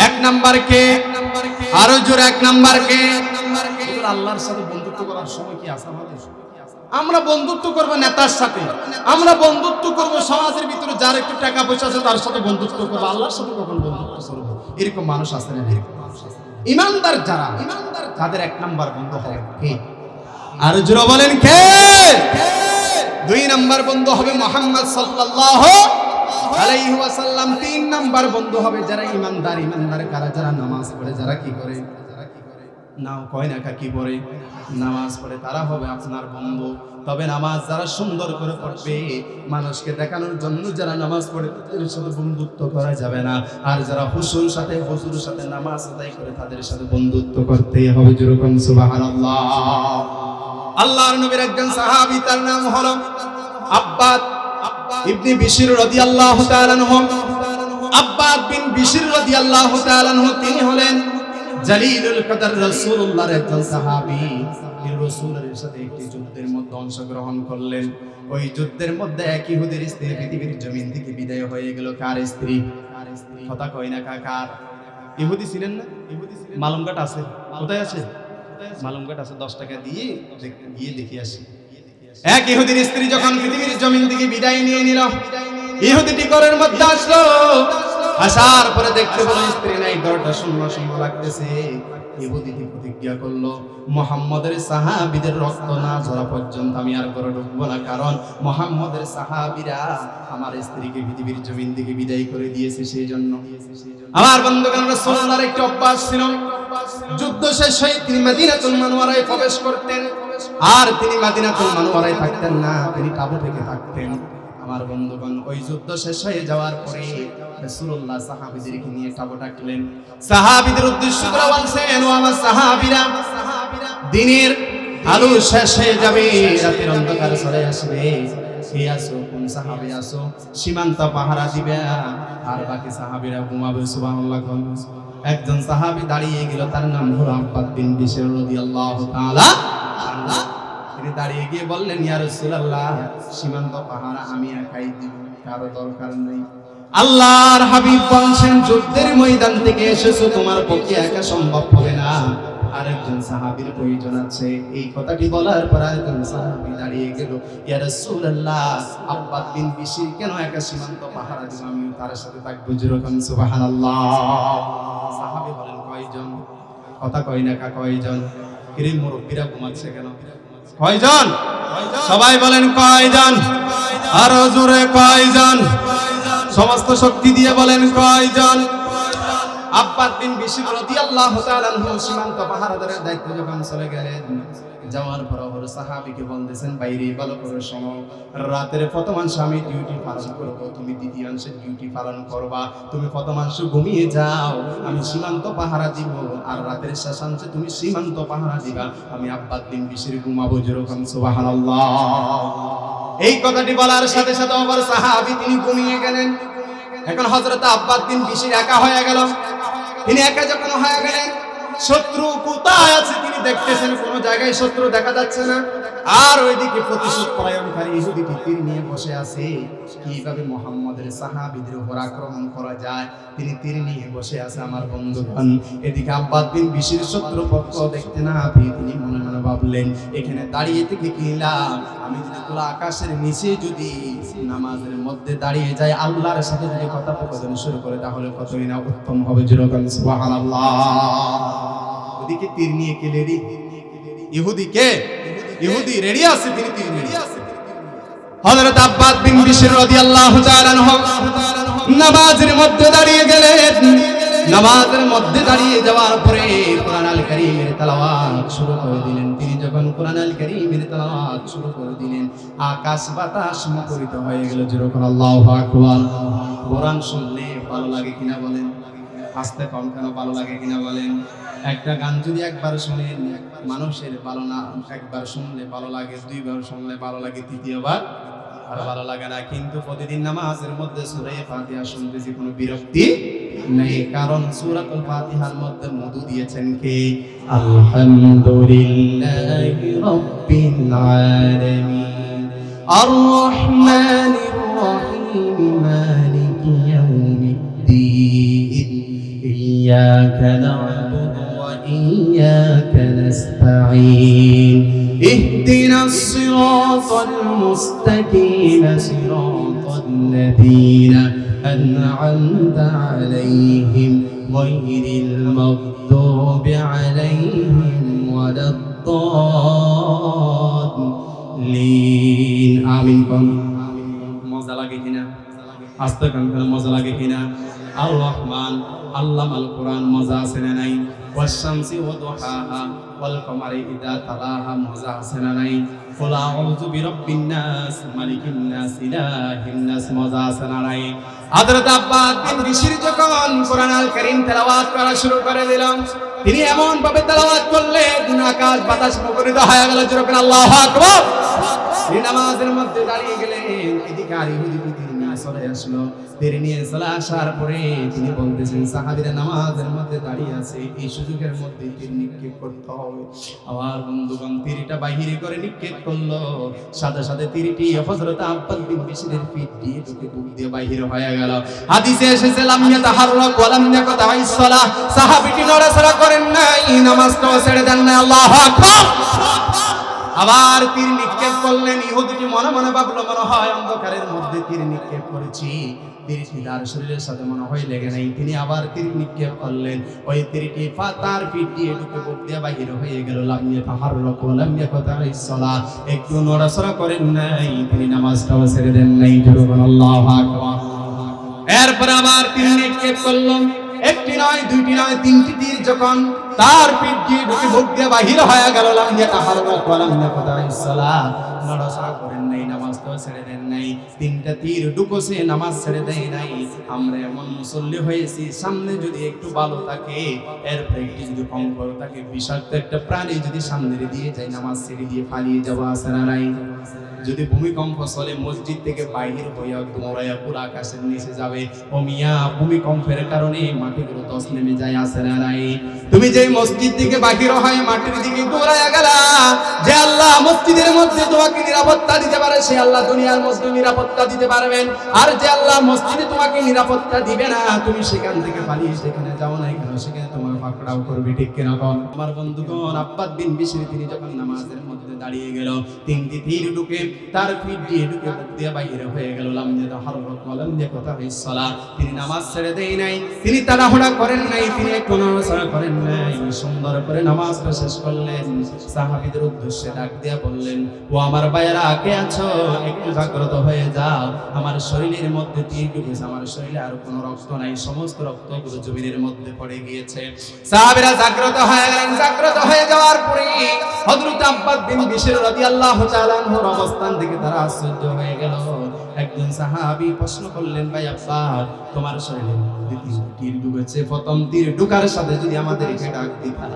এক নাম্বার কে? আরো জোরে এক নাম্বার কে? আল্লাহর সাথে বন্ধুত্ব করার সময় কি আছে আমাদের? আমরা বন্ধুত্ব করব নেতার সাথে, আমরা বন্ধুত্ব করব সমাজের ভিতরে যার একটু টাকা পয়সা আছে তার সাথে বন্ধুত্ব করব। আল্লাহর সাথে কখন বন্ধুত্ব করব? এরকম মানুষ আছে না? ঈমানদার যারা, তাদের এক নাম্বার বন্ধু হবে কে? আরো জোরে বলেন কে? দুই নাম্বার বন্ধু হবে মুহাম্মদ সাল্লাল্লাহু আলাইহি ওয়াসাল্লাম। তিন নাম্বার বন্ধু হবে যারা ঈমানদার। ঈমানদার কারা? যারা নামাজ পড়ে, যারা কি করে? নাও কয় না কি পড়ে? নামাজ পড়ে, তারা হবে আপনার বন্ধু। তবে নামাজ যারা সুন্দর করে পড়বে, মানুষকে দেখানোর জন্য যারা নামাজ পড়ে, তাদের সাথে বন্ধুত্ব করা যাবে না। আর যারা হুজুর সাথে নামাজ আদায় করে, তাদের সাথে বন্ধুত্ব করতেই হবে। যেরকম সুবহানাল্লাহ। আল্লাহর নবীর একজন সাহাবী, তার নাম হলো আব্বাদ ইবনে বিশর রাদিয়াল্লাহু তাআলা আনহু। আব্বাদ বিন বিশর রাদিয়াল্লাহু তাআলা আনহু, তিনি হলেন জালিলুল কদর রাসূলুল্লাহর একজন সাহাবী। তিনি রাসূলের সাথে একটি যুদ্ধের মধ্যে অংশগ্রহণ করলেন। ওই যুদ্ধের মধ্যে এক ইহুদির স্ত্রী পৃথিবীর জমিন থেকে বিদায় হয়ে গেল। কার স্ত্রী? কথা কয় না কার? ইহুদি ছিলেন না? মালুমঘাট আছে। কোথায় আছে? মালুমঘাট আছে। 10 টাকা দিয়ে গিয়ে দেখে আসি। এক ইহুদির স্ত্রী যখন পৃথিবীর জমিন থেকে বিদায় নিয়ে নিল, ইহুদিটি ঘরের মধ্যে আসলো। আসার পরে দেখতে পেল স্ত্রী নাই, ঘরটা শূন্য শূন্য লাগতেছে। ইহুদিটি প্রতিজ্ঞা করলো, মুহাম্মদের সাহাবীদের রক্ত না ঝরা পর্যন্ত আমি আর ঘরে ঢুকবো না, কারণ মুহাম্মদের সাহাবীরা আমার স্ত্রীকে পৃথিবীর জমিন থেকে বিদায় করে দিয়েছে। সেই জন্য আমার বন্ধুগণ, রাসূলুল্লাহর একটি অভ্যাস ছিল, যুদ্ধ শেষ হয়ে তিনি মদিনাতুল মুনাওয়ারায় প্রবেশ করতেন। আর তিনি মদিনাতুল মুনাওয়ারায় থাকতেন না, তিনি তাঁবু থেকে থাকতেন। আমার বন্ধুগণ, ওই যুদ্ধ শেষ হয়ে যাওয়ার পরে রাসূলুল্লাহ সাহাবীদেরকে নিয়ে তাঁবু ডাকলেন। সাহাবীদের উদ্দেশ্য করে বলছেন, ও আমার সাহাবীরা, দিনের আলো শেষ হয়ে যাবে, রাতের অন্ধকার চলে আসবে। কে আসো? কোন সাহাবী আসো? সীমান্ত পাহারা দিবে, আর বাকি সাহাবীরা ঘুমাবে। সুবহানাল্লাহ। একজন সাহাবী দাঁড়িয়ে গেল, তার নাম হলো আব্বাদ বিন বিশর রাদিয়াল্লাহু তাআলা আনহু। তিনি দাঁড়িয়ে গিয়ে বললেন, ইয়া রাসূলুল্লাহ, সীমান্ত পাহারা আমি একাই দিব, কারো দরকার নেই। আল্লাহর হাবিব বলছেন, যুদ্ধের ময়দান থেকে এসেছো, তোমার পক্ষে একা সম্ভব হবে না, আরেকজন সাহাবীর প্রয়োজন আছে। এই কথাটি বলার পর আরেকজন সাহাবী দাঁড়িয়ে গেল, ইয়া রাসূলুল্লাহ, আব্বাদ বিন বিশর কেন একা সীমান্ত পাহারা দিব, আমিও তার সাথে থাকবো। যেরকম সুবহানাল্লাহ। সাহাবী বলেন, কয়জন? কথা কয় না, কয়জন? কিরে মুরব্বিরা ঘুমাচ্ছে কেন? কয়জন? সবাই বলেন কয়জন? আরো জোরে কয়জন? সমস্ত শক্তি দিয়ে বলেন কয়জন? আব্বাদ বিন বিশর রাদিয়াল্লাহু তাআলা আনহু সীমান্ত পাহারাদারের দায়িত্ব যখন চলে গেলেন, যাওয়ার পর ওর সাহাবীকে বলতেছেন, বাইরে ভালো করে শোনো, রাতের প্রথমাংশ আমি ডিউটি পালন করব, তুমি দ্বিতীয়াংশে ডিউটি পালন করবা। তুমি প্রথমাংশ ঘুমিয়ে যাও, আমি সীমান্ত পাহারা দিব, আর রাতের শেষাংশে তুমি সীমান্ত পাহারা দিবা, আমি আব্বাদ বিন বিশর ঘুমাবো। যেরকম সুবহানাল্লাহ। এই কথাটি বলার সাথে সাথে আবার সাহাবী তিনি ঘুমিয়ে গেলেন। এখন হযরত আব্বাদ বিন বিশর একা হয়ে গেল। তিনি একা যখন হয়ে গেলেন, শত্রু কোথায় আছে তিনি দেখতেছেন, কোনো জায়গায় শত্রু দেখা যাচ্ছে না। আর ওইদিকে প্রতিশোধ পরায়ণকারী ইহুদিটি তীর নিয়ে বসে আছে, কিভাবে মুহাম্মদের সাহাবীদের উপর আক্রমণ করা যায় তিনি তীর নিয়ে বসে আছে। আমার বন্ধুগণ, এদিকে আব্বাদ বিন বিশর শত্রু পক্ষ দেখতে না পেয়ে তিনি মনে মনে ভাবলেন, এখানে দাঁড়িয়ে থেকে কি লাভ, আমি যদি খোলা আকাশের নিচে যদি নামাজের মধ্যে দাঁড়িয়ে যাই, আল্লাহর সাথে যদি কথোপকথন শুরু করে, তাহলে কতই না উত্তম হবে। যেরকম সুবহানাল্লাহ। ওদিকে তীর নিয়ে কে রেডি? ইহুদি রেডি আছে, তিনি তীর নিয়ে। হযরত আব্বাদ বিন বিশর রাদিয়াল্লাহু তাআলা আনহু নামাজের মধ্যে দাঁড়িয়ে গেলেন। নামাজের মধ্যে দাঁড়িয়ে যাওয়ার পরে কোরআন আল কারীমের তেলাওয়াত শুরু করে দিলেন। তিনি যখন কোরআন আল কারীমের তেলাওয়াত শুরু করে দিলেন, আকাশ বাতাস মুখরিত হয়ে গেল। যেরকম আল্লাহু আকবার। কোরআন শুনলে ভালো লাগে কিনা বলেন? আস্তে কম কেন ভালো লাগে কিনা বলেন? একটা গান যদি একবার শুনেন মানুষের ভালো না, একবার শুনলে ভালো লাগে, দুইবার শুনলে ভালো লাগে, তৃতীয়বার আর ভালো লাগে না। কিন্তু প্রতিদিন নামাজের মধ্যে সূরা ফাতিহা শুনতে যে কোনো বিরক্তি নেই, কারণ সূরাতুল ফাতিহার মধ্যে মধু দিয়েছেন কে? আলহামদুলিল্লাহি রাব্বিল আলামিন আর রহমানির রহিম মালিকি ইয়াউমিদ্দিন ইয়্যাকা না'বুদু ওয়া ইয়্যাকা নাস্তাঈন اهدنا الصراط المستقيم صراط الذين أنعمت عليهم غير المغضوب عليهم ولا الضالين آمين كن মজা লাগে কিনা? আস্তে কান করে মজা লাগে কিনা? আর রহমান আল্লামাল কোরআন মজা আছে না নাই? ওয়াশ-শামসি ওয়া দুহাহা ওয়াল কমারি ইযা তালাহা মজা আছে না নাই? কুল আউযু বিরাব্বিন নাস মালিকিন নাস ইলাহিন নাস মজা আছে না নাই? হযরত আব্বাদ বিন বিশর যখন কোরআন আল কারীম তেলাওয়াত করা শুরু করে দিলেন, তিনি এমন ভাবে তেলাওয়াত করলেন আকাশ বাতাস মুখরিত হয়ে গেল। যেরকম আল্লাহু আকবার। এই নামাজের মধ্যে দাঁড়িয়ে গেলেন, এদিকে আর ইহুদি তিনি চলে আসলো। তীর নিয়ে চলে আসার পরে তিনি বলতেছেন, সাহাবীরা নামাজের মধ্যে দাঁড়িয়ে আছে, এই সুযোগের মধ্যে তীর নিক্ষেপ করতে হবে। আমার বন্ধুগণ তীরটা বাহিরে করে নিক্ষেপ করলো, সাথে সাথে তীরটি হযরত আব্বাদ বিন বিশরের পিঠ দিয়ে ঢুকে বুক দিয়ে বাহির হয়ে গেল। হাদিসে এসেছে লাম ইয়াতাহাররাক ওয়া লাম ইয়াকতাইস সালাহ, সাহাবীটি নড়াচড়া করেন নাই, নামাজটাও ছেড়ে দেন না। আল্লাহু আকবার। আবার তীর নিক্ষেপ করলেন। ইহুদিটি মনে মনে ভাবলো, মনে হয় অন্ধকারের মধ্যে তীর নিক্ষেপ করেছি, তীরটি তার শরীরের সাথে মনে হয় লেগে নাই। তিনি আবার তীর নিক্ষেপ করলেন, ওই তীরটি তার পিঠ দিয়ে ঢুকে বুক দিয়ে বাহির হয়ে গেল। লাম ইয়াতাহাররাক ওয়া লাম ইয়াকতাইস সালাহ, একটু নড়াচড়া করেন নাই, তিনি নামাজটাও ছেড়ে দেন নাই। আল্লাহু আকবার। এরপর আবার তীর নিক্ষেপ করলেন, একটি নয়, দুইটি নয়, তিনটি তীর যখন তার পিঠ দিয়ে ঢুকে বুক দিয়ে বাহির হয়ে গেল। লাম ইয়াতাহাররাক ওয়া লাম ইয়াকতাইস সালাহ, নড়াচড়া করেন নাই, নামাজটাও ছেড়ে দেন নাই। তিনটা তীর ঢুকছে, নামাজ ছেড়ে দেয় নাই। আমরা এমন মুসল্লি হয়েছি, সামনে যদি একটু ভালো থাকে, এরপর একটু যদি কঙ্কর থাকে, বিষাক্ত একটা প্রাণী যদি সামনে দিয়ে যায়, নামাজ ছেড়ে দিয়ে পালিয়ে যাওয়া আছে না নাই? যদি ভূমিকম্প চলে মসজিদ থেকে বাইরে হইয়া দৌড়াইয়া পুরো আকাশের নিচে যাবে। ও মিয়া, ভূমিকম্পের কারণে মাটিগুলো দশ নেমে যায়, আসে না নাই? তুমি যে মসজিদ থেকে বাহির হয় মাটির দিকে দৌড়াইয়া গেলা, যে আল্লাহ মসজিদের মধ্যে তোমাকে নিরাপত্তা দিতে পারে সে আল্লাহ দুনিয়ার মধ্যে নিরাপত্তা দিতে পারবেন। আর যে আল্লাহ মসজিদে তোমাকে নিরাপত্তা দিবে না, তুমি সেখান থেকে পালিয়ে সেখানে যাও না কেন, সেখানে তোমার পাকড়াও করবে, ঠিক কিনা কোন? আমার বন্ধুগণ, আব্বাদ বিন বিশর তিনি যখন নামাজের মধ্যে দাঁড়িয়ে গেল, তিনটি তীর ঢুকে তার পিঠ দিয়ে ঢুকে মুখ দিয়ে বাইরে হয়ে গেল। লাম ইয়াদা হাররাত ওয়ালাম ইয়াকুতা বিসসালাহ। তিনি নামাজ ছেড়ে দেই নাই, তিনি তাড়াহুড়া করেন নাই, তিনি কোনো নড়াচড়া করেন নাই, সুন্দর করে নামাজটা শেষ করলেন। সাহাবীদের উদ্দেশ্যে ডাক দিয়া বললেন, ও আমার ভাইয়েরা, কে আছো? একটু জাগ্রত হয়ে যাও। আমার শরীরের মধ্যে তীর ঢুকেছে, আমার শরীরে আর কোনো রক্ত নাই, সমস্ত রক্তগুলো জমিনের মধ্যে পড়ে গিয়েছে। সাহাবীরা জাগ্রত হয়ে গেলেন। জাগ্রত হয়ে যাওয়ার পরে হযরত আব্বাদ বিন বিশর রাদিয়াল্লাহু তাআলা আনহুর অবস্থান থেকে তারা আশ্চর্য হয়ে গেল। একজন সাহাবী প্রশ্ন করলেন, ভাই আব্বাদ, তোমার শরীরে মধ্যে তীর ঢুকেছে, প্রথম তীর ঢুকার সাথে যদি আমাদেরকে ডাক দিতা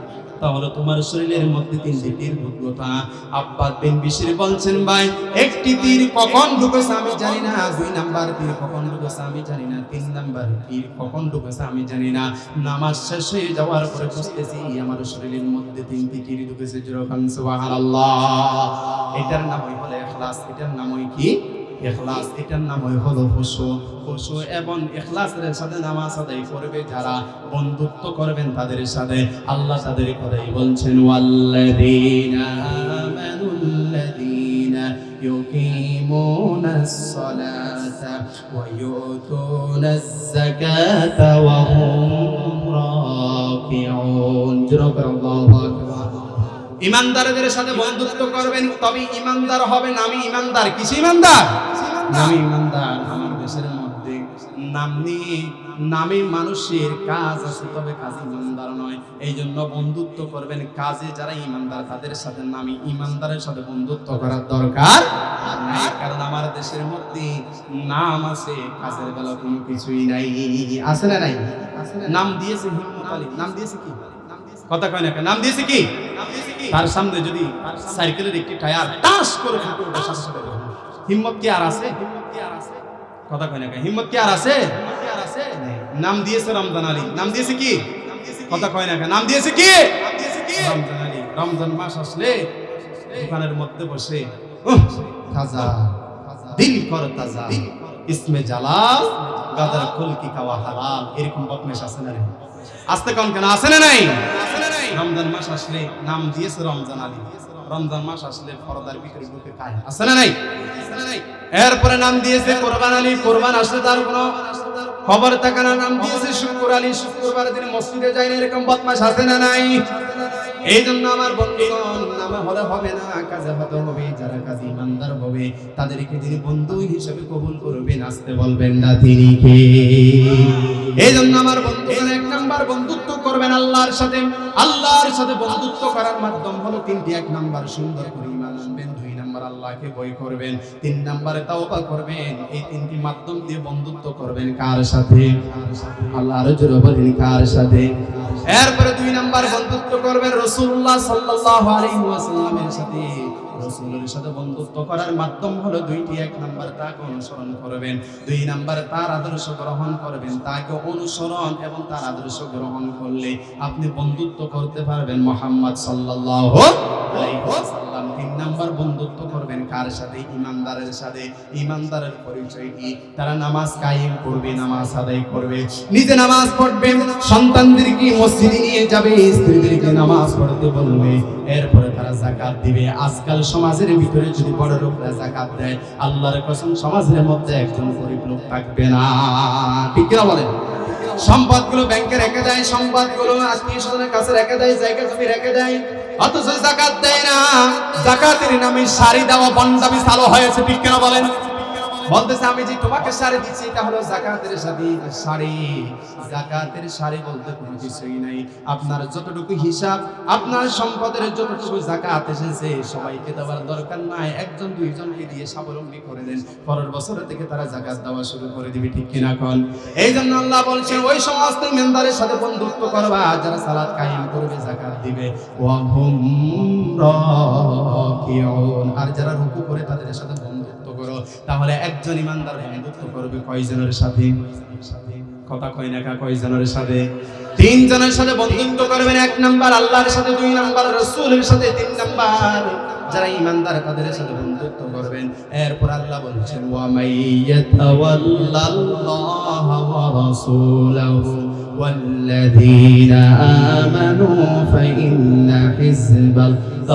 তাহলে তোমার শরীরের মধ্যে তিনটি তীর ঢুকলো না। আব্বাদ বিন বিশর বলছেন, ভাই, একটি তীর কখন ঢুকেছে আমি জানি না, দুই নাম্বার তীর কখন ঢুকেছে আমি জানি না, তিন নাম্বার তীর কখন ঢুকেছে আমি জানি না। নামাজ শেষ হয়ে যাওয়ার পরে বুঝতেছি আমার শরীরের মধ্যে তিনটি তীর ঢুকেছে। যেরকম সুবহানাল্লাহ। এটার নামই হলো ইখলাস। এটার নামই কি? ইখলাস। এটার নামই হলো খুশু। খুশু এবং ইখলাসের সাথে নামাজ আদায় করবে যারা, বন্ধুত্ব করবেন তাদের সাথে, আল্লাহ তাদের কথাই বলছেন, ওয়াল্লাযীনা আমানুল্লাযীনা ইউকিমুনাস সালাতা ওয়া ইউতুনাজ যাকাতা ওয়া হুম রাকিউন। আল্লাহু আকবার। ইমানদারদের সাথে বন্ধুত্ব করবেন, তবে ইমানদার হবেন। আমি ইমানদার, কিসে ইমানদার? নামে ইমানদার। আমার দেশের মধ্যে নামে মানুষের কাজ আছে, তবে কাজ ইমানদার নয়। এই জন্য বন্ধুত্ব করবেন কাজে যারা ইমানদার তাদের সাথে, নামে ইমানদারের সাথে বন্ধুত্ব করার দরকার নাই। কারণ আমার দেশের মধ্যে নাম আছে, কাজের বেলা কোনো কিছুই নাই। আছে না নাই? নাম দিয়েছে হিম্মত আলী। নাম দিয়েছে কি? কথা কয় না, নাম দিয়েছে কি? তার সামনে যদি সাইকেলের একটি টায়ার টাস করে ফুটে ওঠে সাথে সাথে, হিম্মত কি আর আছে? কথা কয় না, হিম্মত কি আর আছে? নাম দিয়েছে রমজান আলী। নাম দিয়েছে কি? কথা কয় না, নাম দিয়েছে কি? রমজান আলী। রমজান মাস আসলে দোকানের মধ্যে বসে তাজা দিল কর তাজা, ইসমে জালাল গাদার কুল কি খাওয়া হালাল, এরকম বদমাশ আছে না? আসতে কোন কেন আছে না নাই? রমজান মাস আসলে নাম দিয়েছে রমজান আলী। রমজান মাস আসলে পর্দার ভিতরে ঢুকে খায়, আছে না নাই? এরপরে নাম দিয়েছে কোরবান আলী। কোরবান আসলে তার কোনো খবর থাকে না। নাম দিয়েছে শুক্র আলী। শুক্রবার দিন মসজিদে যায় না, এরকম বদমাশ আছে না নাই? এই জন্য আমার বন্ধুগণ, নামে হলে হবে না, কাজে হতে হবে। যারা কাজে ইমানদার হবে তাদেরকে তিনি বন্ধু হিসেবে কবুল করবেন, আসতে বলবেন না তিনি কে। এই জন্য আমার বন্ধুগণ, এক নাম্বার বন্ধুত্ব করবেন আল্লাহর সাথে। আল্লাহর সাথে বন্ধুত্ব করার মাধ্যম হলো তিনটি। এক নাম্বার সুন্দর করে ঈমান আনবেন, দুই নাম্বার আল্লাহকে ভয় করবেন, তিন নাম্বারে তাওবা করবেন। এই তিনটি মাধ্যম দিয়ে বন্ধুত্ব করবেন কার সাথে? আল্লাহর জোরে বলেন, কার সাথে? এরপরে দুই নাম্বার বন্ধুত্ব করবেন রাসূলুল্লাহ সাল্লাল্লাহু আলাইহি ওয়াসাল্লামের সাথে। রাসূলের সাথে বন্ধুত্ব করার মাধ্যম হলো দুইটি। এক নাম্বার তাকে অনুসরণ করবেন, দুই নাম্বার তার আদর্শ গ্রহণ করবেন। তাকে অনুসরণ এবং তার আদর্শ গ্রহণ করলে আপনি বন্ধুত্ব করতে পারবেন মুহাম্মদ সাল্লাল্লাহু আলাইহি ওয়াসাল্লাম। তিন নাম্বার বন্ধুত্ব করবেন কার সাথে? ইমানদারের সাথে। ইমানদারের পরিচয় কি? তারা নামাজ কায়েম করবে, নামাজ আদায় করবে, নিজে নামাজ পড়বে, সন্তানদেরকে মসজিদে নিয়ে যাবে, স্ত্রীদেরকে নামাজ পড়তে বলবে, এরপরে তারা যাকাত দিবে। আজকাল সমাজের ভিতরে যদি বড় লোকরা যাকাত দেয়, আল্লাহর কসম সমাজের মধ্যে একজন গরিব লোক থাকবে না, ঠিক কিনা বলেন? সম্পদগুলো ব্যাংকে রেখে দেয়, সম্পদগুলো আত্মীয় স্বজনের কাছে রেখে দেয়, জায়গা জমি রেখে দেয়, অথচ যাকাত দেয় না। যাকাতের নামে শাড়ি দেওয়া বন্ডামি চালু হয়েছে, ঠিক কিনা বলেন? বলতেছে আমি যে তোমাকে শাড়ি দিচ্ছি এটা হলো যাকাতের শাড়ি। যাকাতের শাড়ি বলতে কোনো কিছুই নাই। আপনার যতটুকু হিসাব, আপনার সম্পদের যতটুকু যাকাত এসেছে সবাইকে দেওয়ার দরকার নাই, একজন দুইজনকে দিয়ে স্বাবলম্বী করে দেন, পরের বছর থেকে তারা যাকাত দেওয়া শুরু করে দিবে, ঠিক কিনা কোন? এই জন্য আল্লাহ বলছেন ওই সমস্ত ইমানদারের সাথে বন্ধুত্ব করবা যারা সালাত কায়েম করবে, যাকাত দিবে, ওয়া হুম রাকিউন, আর যারা রুকু করে তাদের সাথে বন্ধুত্ব করো। তাহলে একজন ইমানদার বন্ধুত্ব করবে কয়জনের সাথে? কথা কয় না, কয়জনের সাথে? তিনজনের সাথে বন্ধুত্ব করবেন। এক নাম্বার আল্লাহর সাথে, দুই নাম্বার রাসূলের সাথে, তিন নাম্বার যারা ইমানদার তাদের সাথে বন্ধুত্ব করবেন। এরপর আল্লাহ বলছেন ওয়া মাইয়াতাওয়াল্লাল্লাহা ওয়া রাসূলাহু ওয়াল্লাযীনা আমানু ফাইন্না হিজবাল্লাহি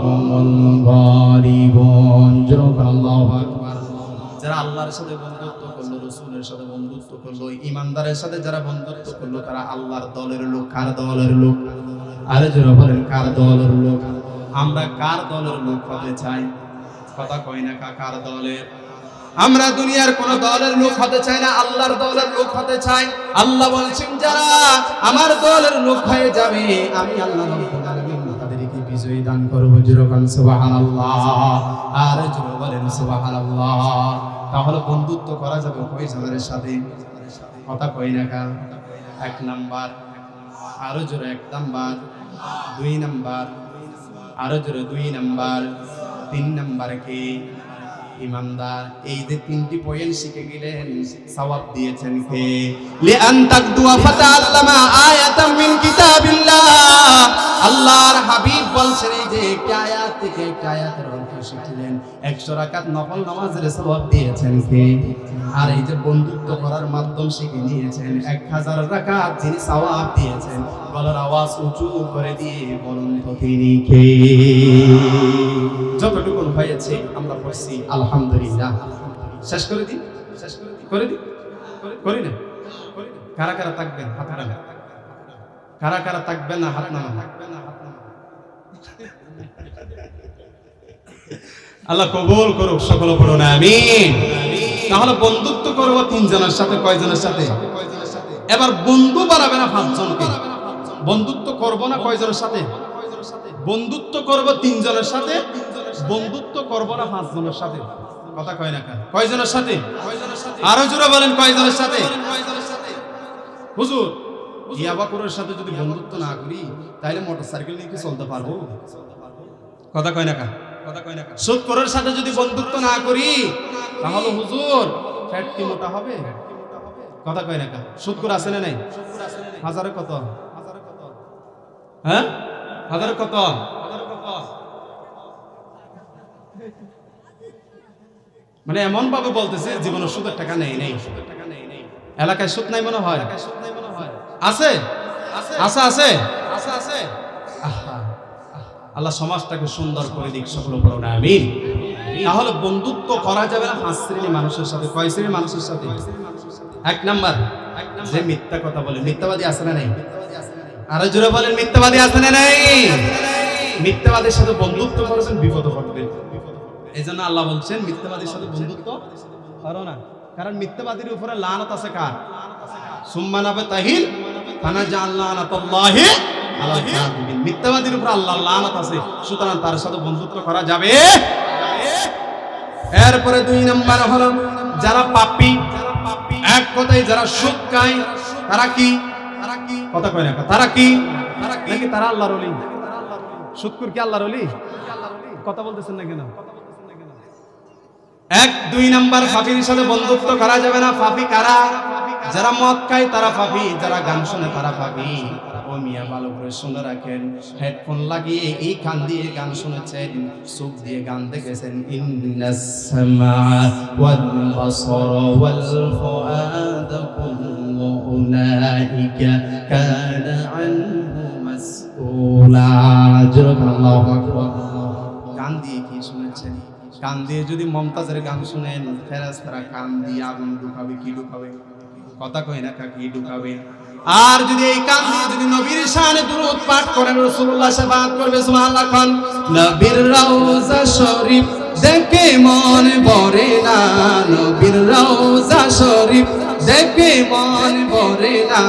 হুমুল গালিবুন। আল্লাহু আকবার। যারা আল্লাহর সাথে বন্ধুত্ব করলো, রাসূলের সাথে বন্ধুত্ব করলো, ইমানদারের সাথে যারা বন্ধুত্ব করলো তারা আল্লাহর দলের লোক। কার দলের লোক? আরে যারা বলেন কার দলের লোক? আমরা কার দলের লোক হতে চাই? কথা কই না, কার দলের? আমরা দুনিয়ার কোন দলের লোক হতে চাই না, আল্লাহর দলের লোক হতে চাই। আল্লাহ বলছেন যারা আমার দলের লোক হয়ে যাবে আমি আল্লাহ রাব্বুল আলামিন তাদেরকে বিজয় দান করব। যেরকম সুবহানাল্লাহ, আর জোরে বলেন সুবহানাল্লাহ। তাহলে বন্ধুত্ব করা যাবে কয়জনের সাথে? কথা কই না কা? এক নাম্বার, আরো জোরে এক নাম্বার, দুই নাম্বার, আরো জোরে দুই নাম্বার, তিন নাম্বার কি? ইমানদার। এই যে তিনটি পয়েন্ট শিখে গেলেন, সওয়াব দিয়েছেন কে? লিআন তাকদুয়া ফাতাআল্লামা আয়াতাম মিন কিতাবিল্লাহ। আল্লাহর হাবিব বলছেন এই যে একটি আয়াত থেকে একটি আয়াতের অর্থ শিখলেন, 100 রাকাত নফল নামাজের সওয়াব দিয়েছেন কে? আর এই যে বন্ধুত্ব করার মাধ্যম শিখে নিয়েছেন 1000 রাকাত যিনি সওয়াব দিয়েছেন, গলার আওয়াজ উঁচু করে দিয়ে বলুন তো তিনি কে? যতটুকু হয়েছে আমরা পড়ছি আলহামদুলিল্লাহ। শেষ করে দিই, শেষ করে দিই, করি না? কারা কারা থাকবেন হাত নামান? কারা কারা থাকবেন না হাত নামান? আল্লাহ কবুল করুক, সকল পড়ুন আমিন। তাহলে বন্ধুত্ব করবো তিনজনের সাথে, কয়জনের সাথে? এবার বন্ধু বাড়াবে না 5 জনকে। বন্ধুত্ব করব না কয়জনের সাথে? বন্ধুত্ব করব তিনজনের সাথে, বন্ধুত্ব করব না 5 জনের সাথে। কথা কয় না কেন? কয়জনের সাথে? আরো জোরে বলেন কয়জনের সাথে? হুজুর ইয়াবাকুরের সাথে যদি বন্ধুত্ব না করি তাহলে মোটরসাইকেল নিয়ে কি চলতে পারবো? কথা কয় না কেন? কথা কয় না কেন? সুদখোরের সাথে যদি বন্ধুত্ব না করি তাহলে হুজুর ফ্যাট কি মোটা হবে? কথা কয় না কেন? সুদখোর আছে না নাই? হাজারে কত? হ্যাঁ, হাজারে কত? মানে এমন ভাবে বলতেছে জীবনের সুদের টাকা নেই, নেই এলাকায় সুদ নাই মনে হয়। আছে আছে আছে আছে। আল্লাহ সমাজটাকে সুন্দর করে দিক, সকল পড়ুন আমিন। তাহলে বন্ধুত্ব করা যাবে না 5 শ্রেণীর মানুষের সাথে। কয় শ্রেণীর মানুষের সাথে? এক নাম্বার যে মিথ্যা কথা বলে, মিথ্যাবাদী আছে না নাই? আরো জোরে বলেন মিথ্যাবাদী আছে না নাই? মিথ্যাবাদীর সাথে বন্ধুত্ব করবেন বিপদ ঘটবে। এই জন্য আল্লাহ বলছেন মিথ্যাবাদীর সাথে বন্ধুত্ব করো না, কারণ মিথ্যাবাদীর উপরে লানত আছে কার? সুম্মা নাবতাহিল ফানাজাআল্না লানাতুল্লাহি আলা কাযিবিন। মিথ্যাবাদীর উপর আল্লাহর লানত আছে, সুতরাং তার সাথে বন্ধুত্ব করা যাবে। এরপরে 2 নাম্বার হলো যারা পাপী, এক কথায় যারা সুদ খায় তারা কি? কথা কয় না, তারা কি? নাকি তারা আল্লাহর ওলি? সুদখোর কি আল্লাহর ওলি? কথা বলতেছেন না কেন? 1-2 নাম্বার পাপীর সাথে বন্ধুত্ব করা যাবে না। পাপী কারা? যারা মদ খায় তারা পাপী, যারা গান শুনে তারা পাপী। ও মিয়া ভালো করে শুনে রাখেন, হেডফোন লাগিয়ে এই কান দিয়ে গান শুনেছেন, চোখ দিয়ে গান দেখেছেন, ইন্নাস সামআ ওয়াল বাসারা ওয়াল ফুআদা কুল্লু উলাইকা কানা আনহু মাসউলা। আল্লাহু আকবার। গান দিয়ে কি শুনেছেন? কান দিয়ে যদি মমতাজের গান শুনেন, ফেরেশতারা কান দিয়ে আগুন ঢুকাবে, কি ঢুকাবে? কথা কয় না কি ঢুকাবে? আর যদি এই কান দিয়ে যদি নবীর শানে দুরূদ পাঠ করেন, রাসূলুল্লাহ শাফাআত করবে, সুবহানাল্লাহ খান। নবীর রওজা শরীফ দেখে মন ভরে না নবীর রওজা শরীফ দেখে মন ভরে না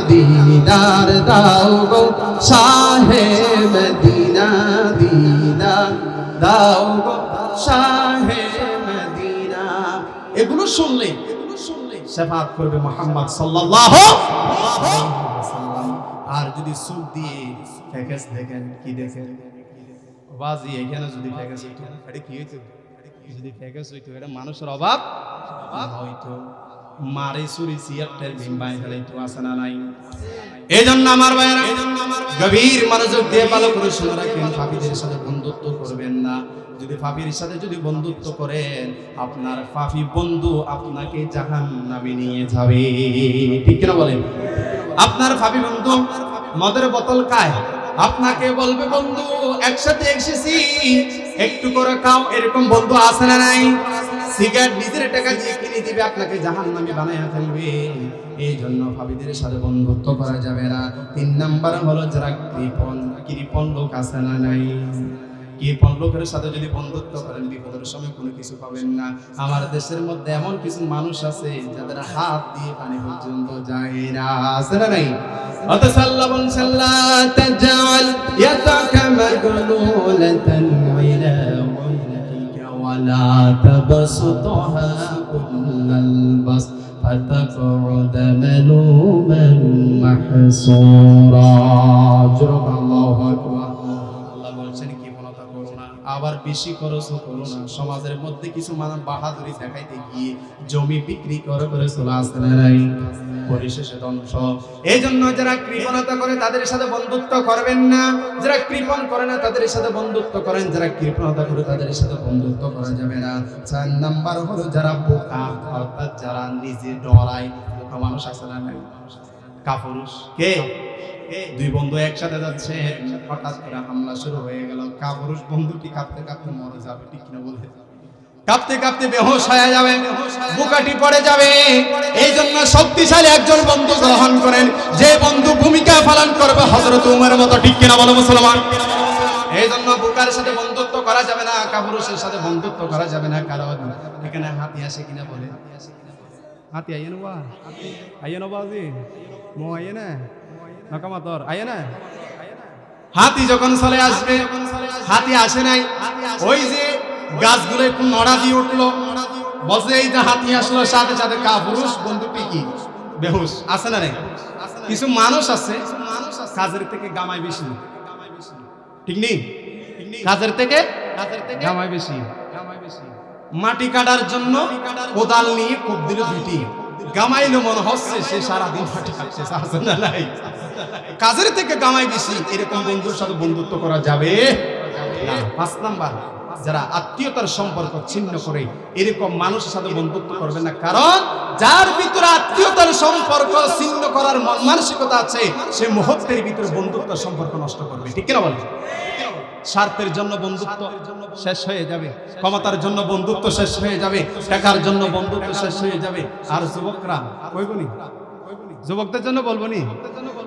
দিদার দাও গো শাহে মদিনা দিদার দাও গো শাহে মদিনা। এগুলো শুনলে শাফাআত করবে মুহাম্মদ সাল্লাল্লাহু আলাইহি ওয়াসাল্লাম। আর যদি সুখ দিয়ে ফেকেস দেখেন, কি দেখেন বাজি এখানে যদি ফেকেস হইতো এটা কি হইতো, যদি ফেকেস হইতো এটা মানুষের অভাব হইতো, মারে চুরি সিয়ারটার বিম্বাই ফেলাইতো, আছে না নাই? এই জন্য আমার ভাইরা গভীর মনোযোগ দিয়ে ভালো করে শুনে রাখেন, পাপীদের সাথে বন্ধুত্ব করবেন না। যদি পাপীর সাথে যদি বন্ধুত্ব করেন, আপনার পাপী বন্ধু আপনাকে জাহান্নামে নিয়ে যাবে। ঠিক কিনা বলেন? আপনার পাপী বন্ধু মদের বোতল খায়, আপনাকে বলবে বন্ধু একসাথে এসেছি একটু করে খাও, এরকম বন্ধু আছে না নাই? সিগারেট নিজের টাকা দিয়ে কিনে দিবে, আপনাকে জাহান্নামী বানায়া ফেলবে। এই জন্য পাপীদের সাথে বন্ধুত্ব করা যাবে না। 3 নাম্বার হলো যারা কৃপণ লোক আছে না নাই? কৃপণ লোকের সাথে যদি বন্ধুত্ব করেন বিপদের সময় কোনো কিছু পাবেন না। আমার দেশের মধ্যে এমন কিছু মানুষ আছে যাদের হাত দিয়ে পানি পর্যন্ত যায় না, আছে না নাই? অথচ আল্লাহ বলছেন লা তাজআল ইয়াদাকা মাগলুলাতান ইলা উনকিকা ওয়া লা তাবসুতহা কুল্লাল বাস ফাতাকউদা মালুমান মাহসুরা। আল্লাহু আকবার। আল্লাহ বলছেন কৃপণতা করো না, আবার বেশি খরচ করো না। সমাজের মধ্যে কিছু মানুষ বাহাদুরি দেখাইতে গিয়ে জমি বিক্রি করে চলে আসতে নাই, পরিশেষে ধ্বংস। এই জন্য যারা কৃপণতা করে তাদের সাথে বন্ধুত্ব করবেন না, যারা কৃপণ করে না তাদের সাথে বন্ধুত্ব করেন, যারা কৃপণতা করে তাদের সাথে বন্ধুত্ব করা যাবে না। 4 নাম্বার হলো যারা বোকা, অর্থাৎ যারা নিজে ডরায়। বোকা মানুষ আছে না নাই? কাপুরুষ কে? 2 বন্ধু একসাথে যাচ্ছে, হঠাৎ করে হামলা শুরু হয়ে গেল। কাপুরুষ বন্ধুটি কাঁপতে কাঁপতে মরে যাবে, ঠিক কিনা বলে? কাঁপতে কাঁপতে বেহুশ হয়ে যাবে, বুকাটি পড়ে যাবে। এই জন্য শক্তিশালী একজন বন্ধু গ্রহণ করেন, যে বন্ধু ভূমিকা পালন করবে হযরত উমরের মতো, ঠিক কিনা বলো মুসলমান? এই জন্য বুকার সাথে বন্ধুত্ব করা যাবে না, কাপুরুষের সাথে বন্ধুত্ব করা যাবে না। কারণ এখানে হাতি আসে কিনা বলে? হাতি আইয়ে না, আইয়ে না বাজি মো আইয়ে না নাকামা তোর আইয়ে না। হাতি যখন চলে আসবে, হাতি আসে নাই, ওই যে গাছগুলো একটু নড়া দিয়ে উঠলো, বসে এই যে হাতি আসলো, সাথে সাথে কাপুরুষ বন্ধুটি কি বেহুশ, আছে না? কিছু মানুষ আছে কাজের থেকে গামায় বেশি, ঠিক নেই? কাজের থেকে গামায় বেশি। মাটি কাটার জন্য কোদাল নিয়ে কোপ দিল 2টি, গামাইলো মনে হচ্ছে সে সারাদিন মাটি কাটছে, আছে না নাই? কাজের থেকে গামাই বেশি, এরকম বন্ধুর সাথে বন্ধুত্ব করা যাবে না। 5 নাম্বার যারা আত্মীয়তার সম্পর্ক ছিন্ন করে, এরকম মানুষের সাথে বন্ধুত্ব করবেন না। কারণ যার ভিতরে আত্মীয়তার সম্পর্ক ছিন্ন করার মানসিকতা আছে, সে মুহূর্তের ভিতরে বন্ধুত্বের সম্পর্ক নষ্ট করবে, ঠিক কিনা বলেন? স্বার্থের জন্য বন্ধুত্ব শেষ হয়ে যাবে, ক্ষমতার জন্য বন্ধুত্ব শেষ হয়ে যাবে, টাকার জন্য বন্ধুত্ব শেষ হয়ে যাবে। আর যুবকরা কইবনি, যুবকদের জন্য বলবো নি,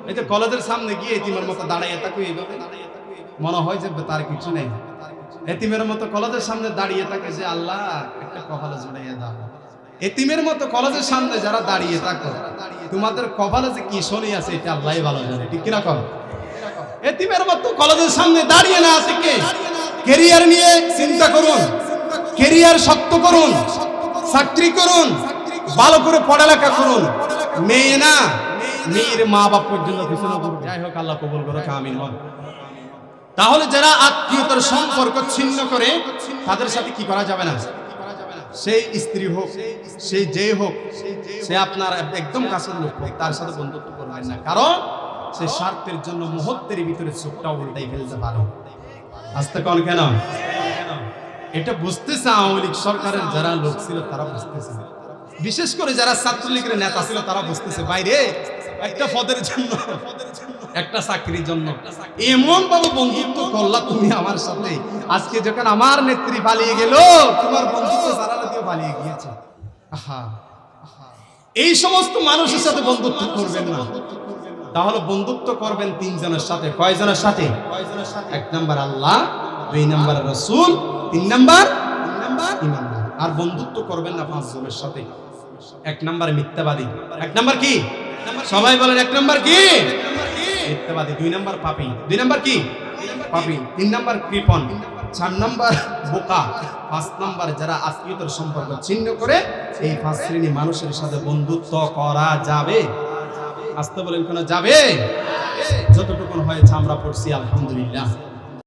এই যে কলেজের সামনে গিয়ে এতিমের মতো দাঁড়াইয়ে থাকো, এইভাবে মনে হয় যে তার কিছু নেই। এতিমের মতো কলেজের সামনে দাঁড়িয়ে থাকে যে আল্লাহ একটা কপালে জড়াইয়া দাও। এতিমের মতো কলেজের সামনে যারা দাঁড়িয়ে থাকো, তোমাদের কপালে যে কি শনি আছে এটা আল্লাহই ভালো জানে, ঠিক কিনা কর? এতিমের মতো কলেজের সামনে দাঁড়িয়ে না আছে কে? ক্যারিয়ার নিয়ে চিন্তা করুন, ক্যারিয়ার শক্ত করুন, চাকরি করুন, ভালো করে পড়ালেখা করুন। মেয়ে না, মেয়ের মা বাপ পর্যন্ত পিছনে করুন। যাই হোক, আল্লাহ কবুল করুক, আমিন বল। তাহলে যারা আত্মীয়তার সম্পর্ক ছিন্ন করে তাদের সাথে কি করা যাবে না? সেই স্ত্রী হোক, সেই যে হোক, সে আপনার একদম কাছের লোক হোক, তার সাথে বন্ধুত্ব করবেন না। কারণ সে স্বার্থের জন্য মুহূর্তের ভিতরে চোখটা উল্টাই ফেলতে পারে। আস্তে কোন কেন? এটা বুঝতেছে আওয়ামী লীগ সরকারের যারা লোক ছিল তারা বুঝতেছে, বিশেষ করে যারা ছাত্রলীগের নেতা ছিল তারা বুঝতেছে, বাইরে একটা পদের জন্য, একটা চাকরির জন্য এমন ভাবে বন্ধুত্ব করলা তুমি আমার সাথে। আজকে যখন আমার নেত্রী পালিয়ে গেল, তোমার বন্ধুত্ব জানালা দিয়ে পালিয়ে গিয়েছে। আহা, এই সমস্ত মানুষের সাথে বন্ধুত্ব করবেন না। তাহলে বন্ধুত্ব করবেন 3 জনের সাথে। কয়জনের সাথে? 1 নাম্বার আল্লাহ, 2 নাম্বার রাসূল, 3 নাম্বার আর বন্ধুত্ব করবেন না পাঁচ জনের সাথে। এক নাম্বার মিথ্যাবাদী। এক নাম্বার কি? সবাই বলেন এক নাম্বার কি? মিথ্যাবাদী। দুই নাম্বার পাপী। দুই নাম্বার কি? পাপী। তিন নাম্বার কৃপণ। চার নাম্বার বোকা। পাঁচ নাম্বার যারা আত্মীয়তার সম্পর্ক ছিন্ন করে। এই পাঁচ শ্রেণী মানুষের সাথে বন্ধুত্ব করা যাবে? আসতে বলেন কেন যাবে? যতটুকু হয়েছে আমরা পড়ছি আলহামদুলিল্লাহ।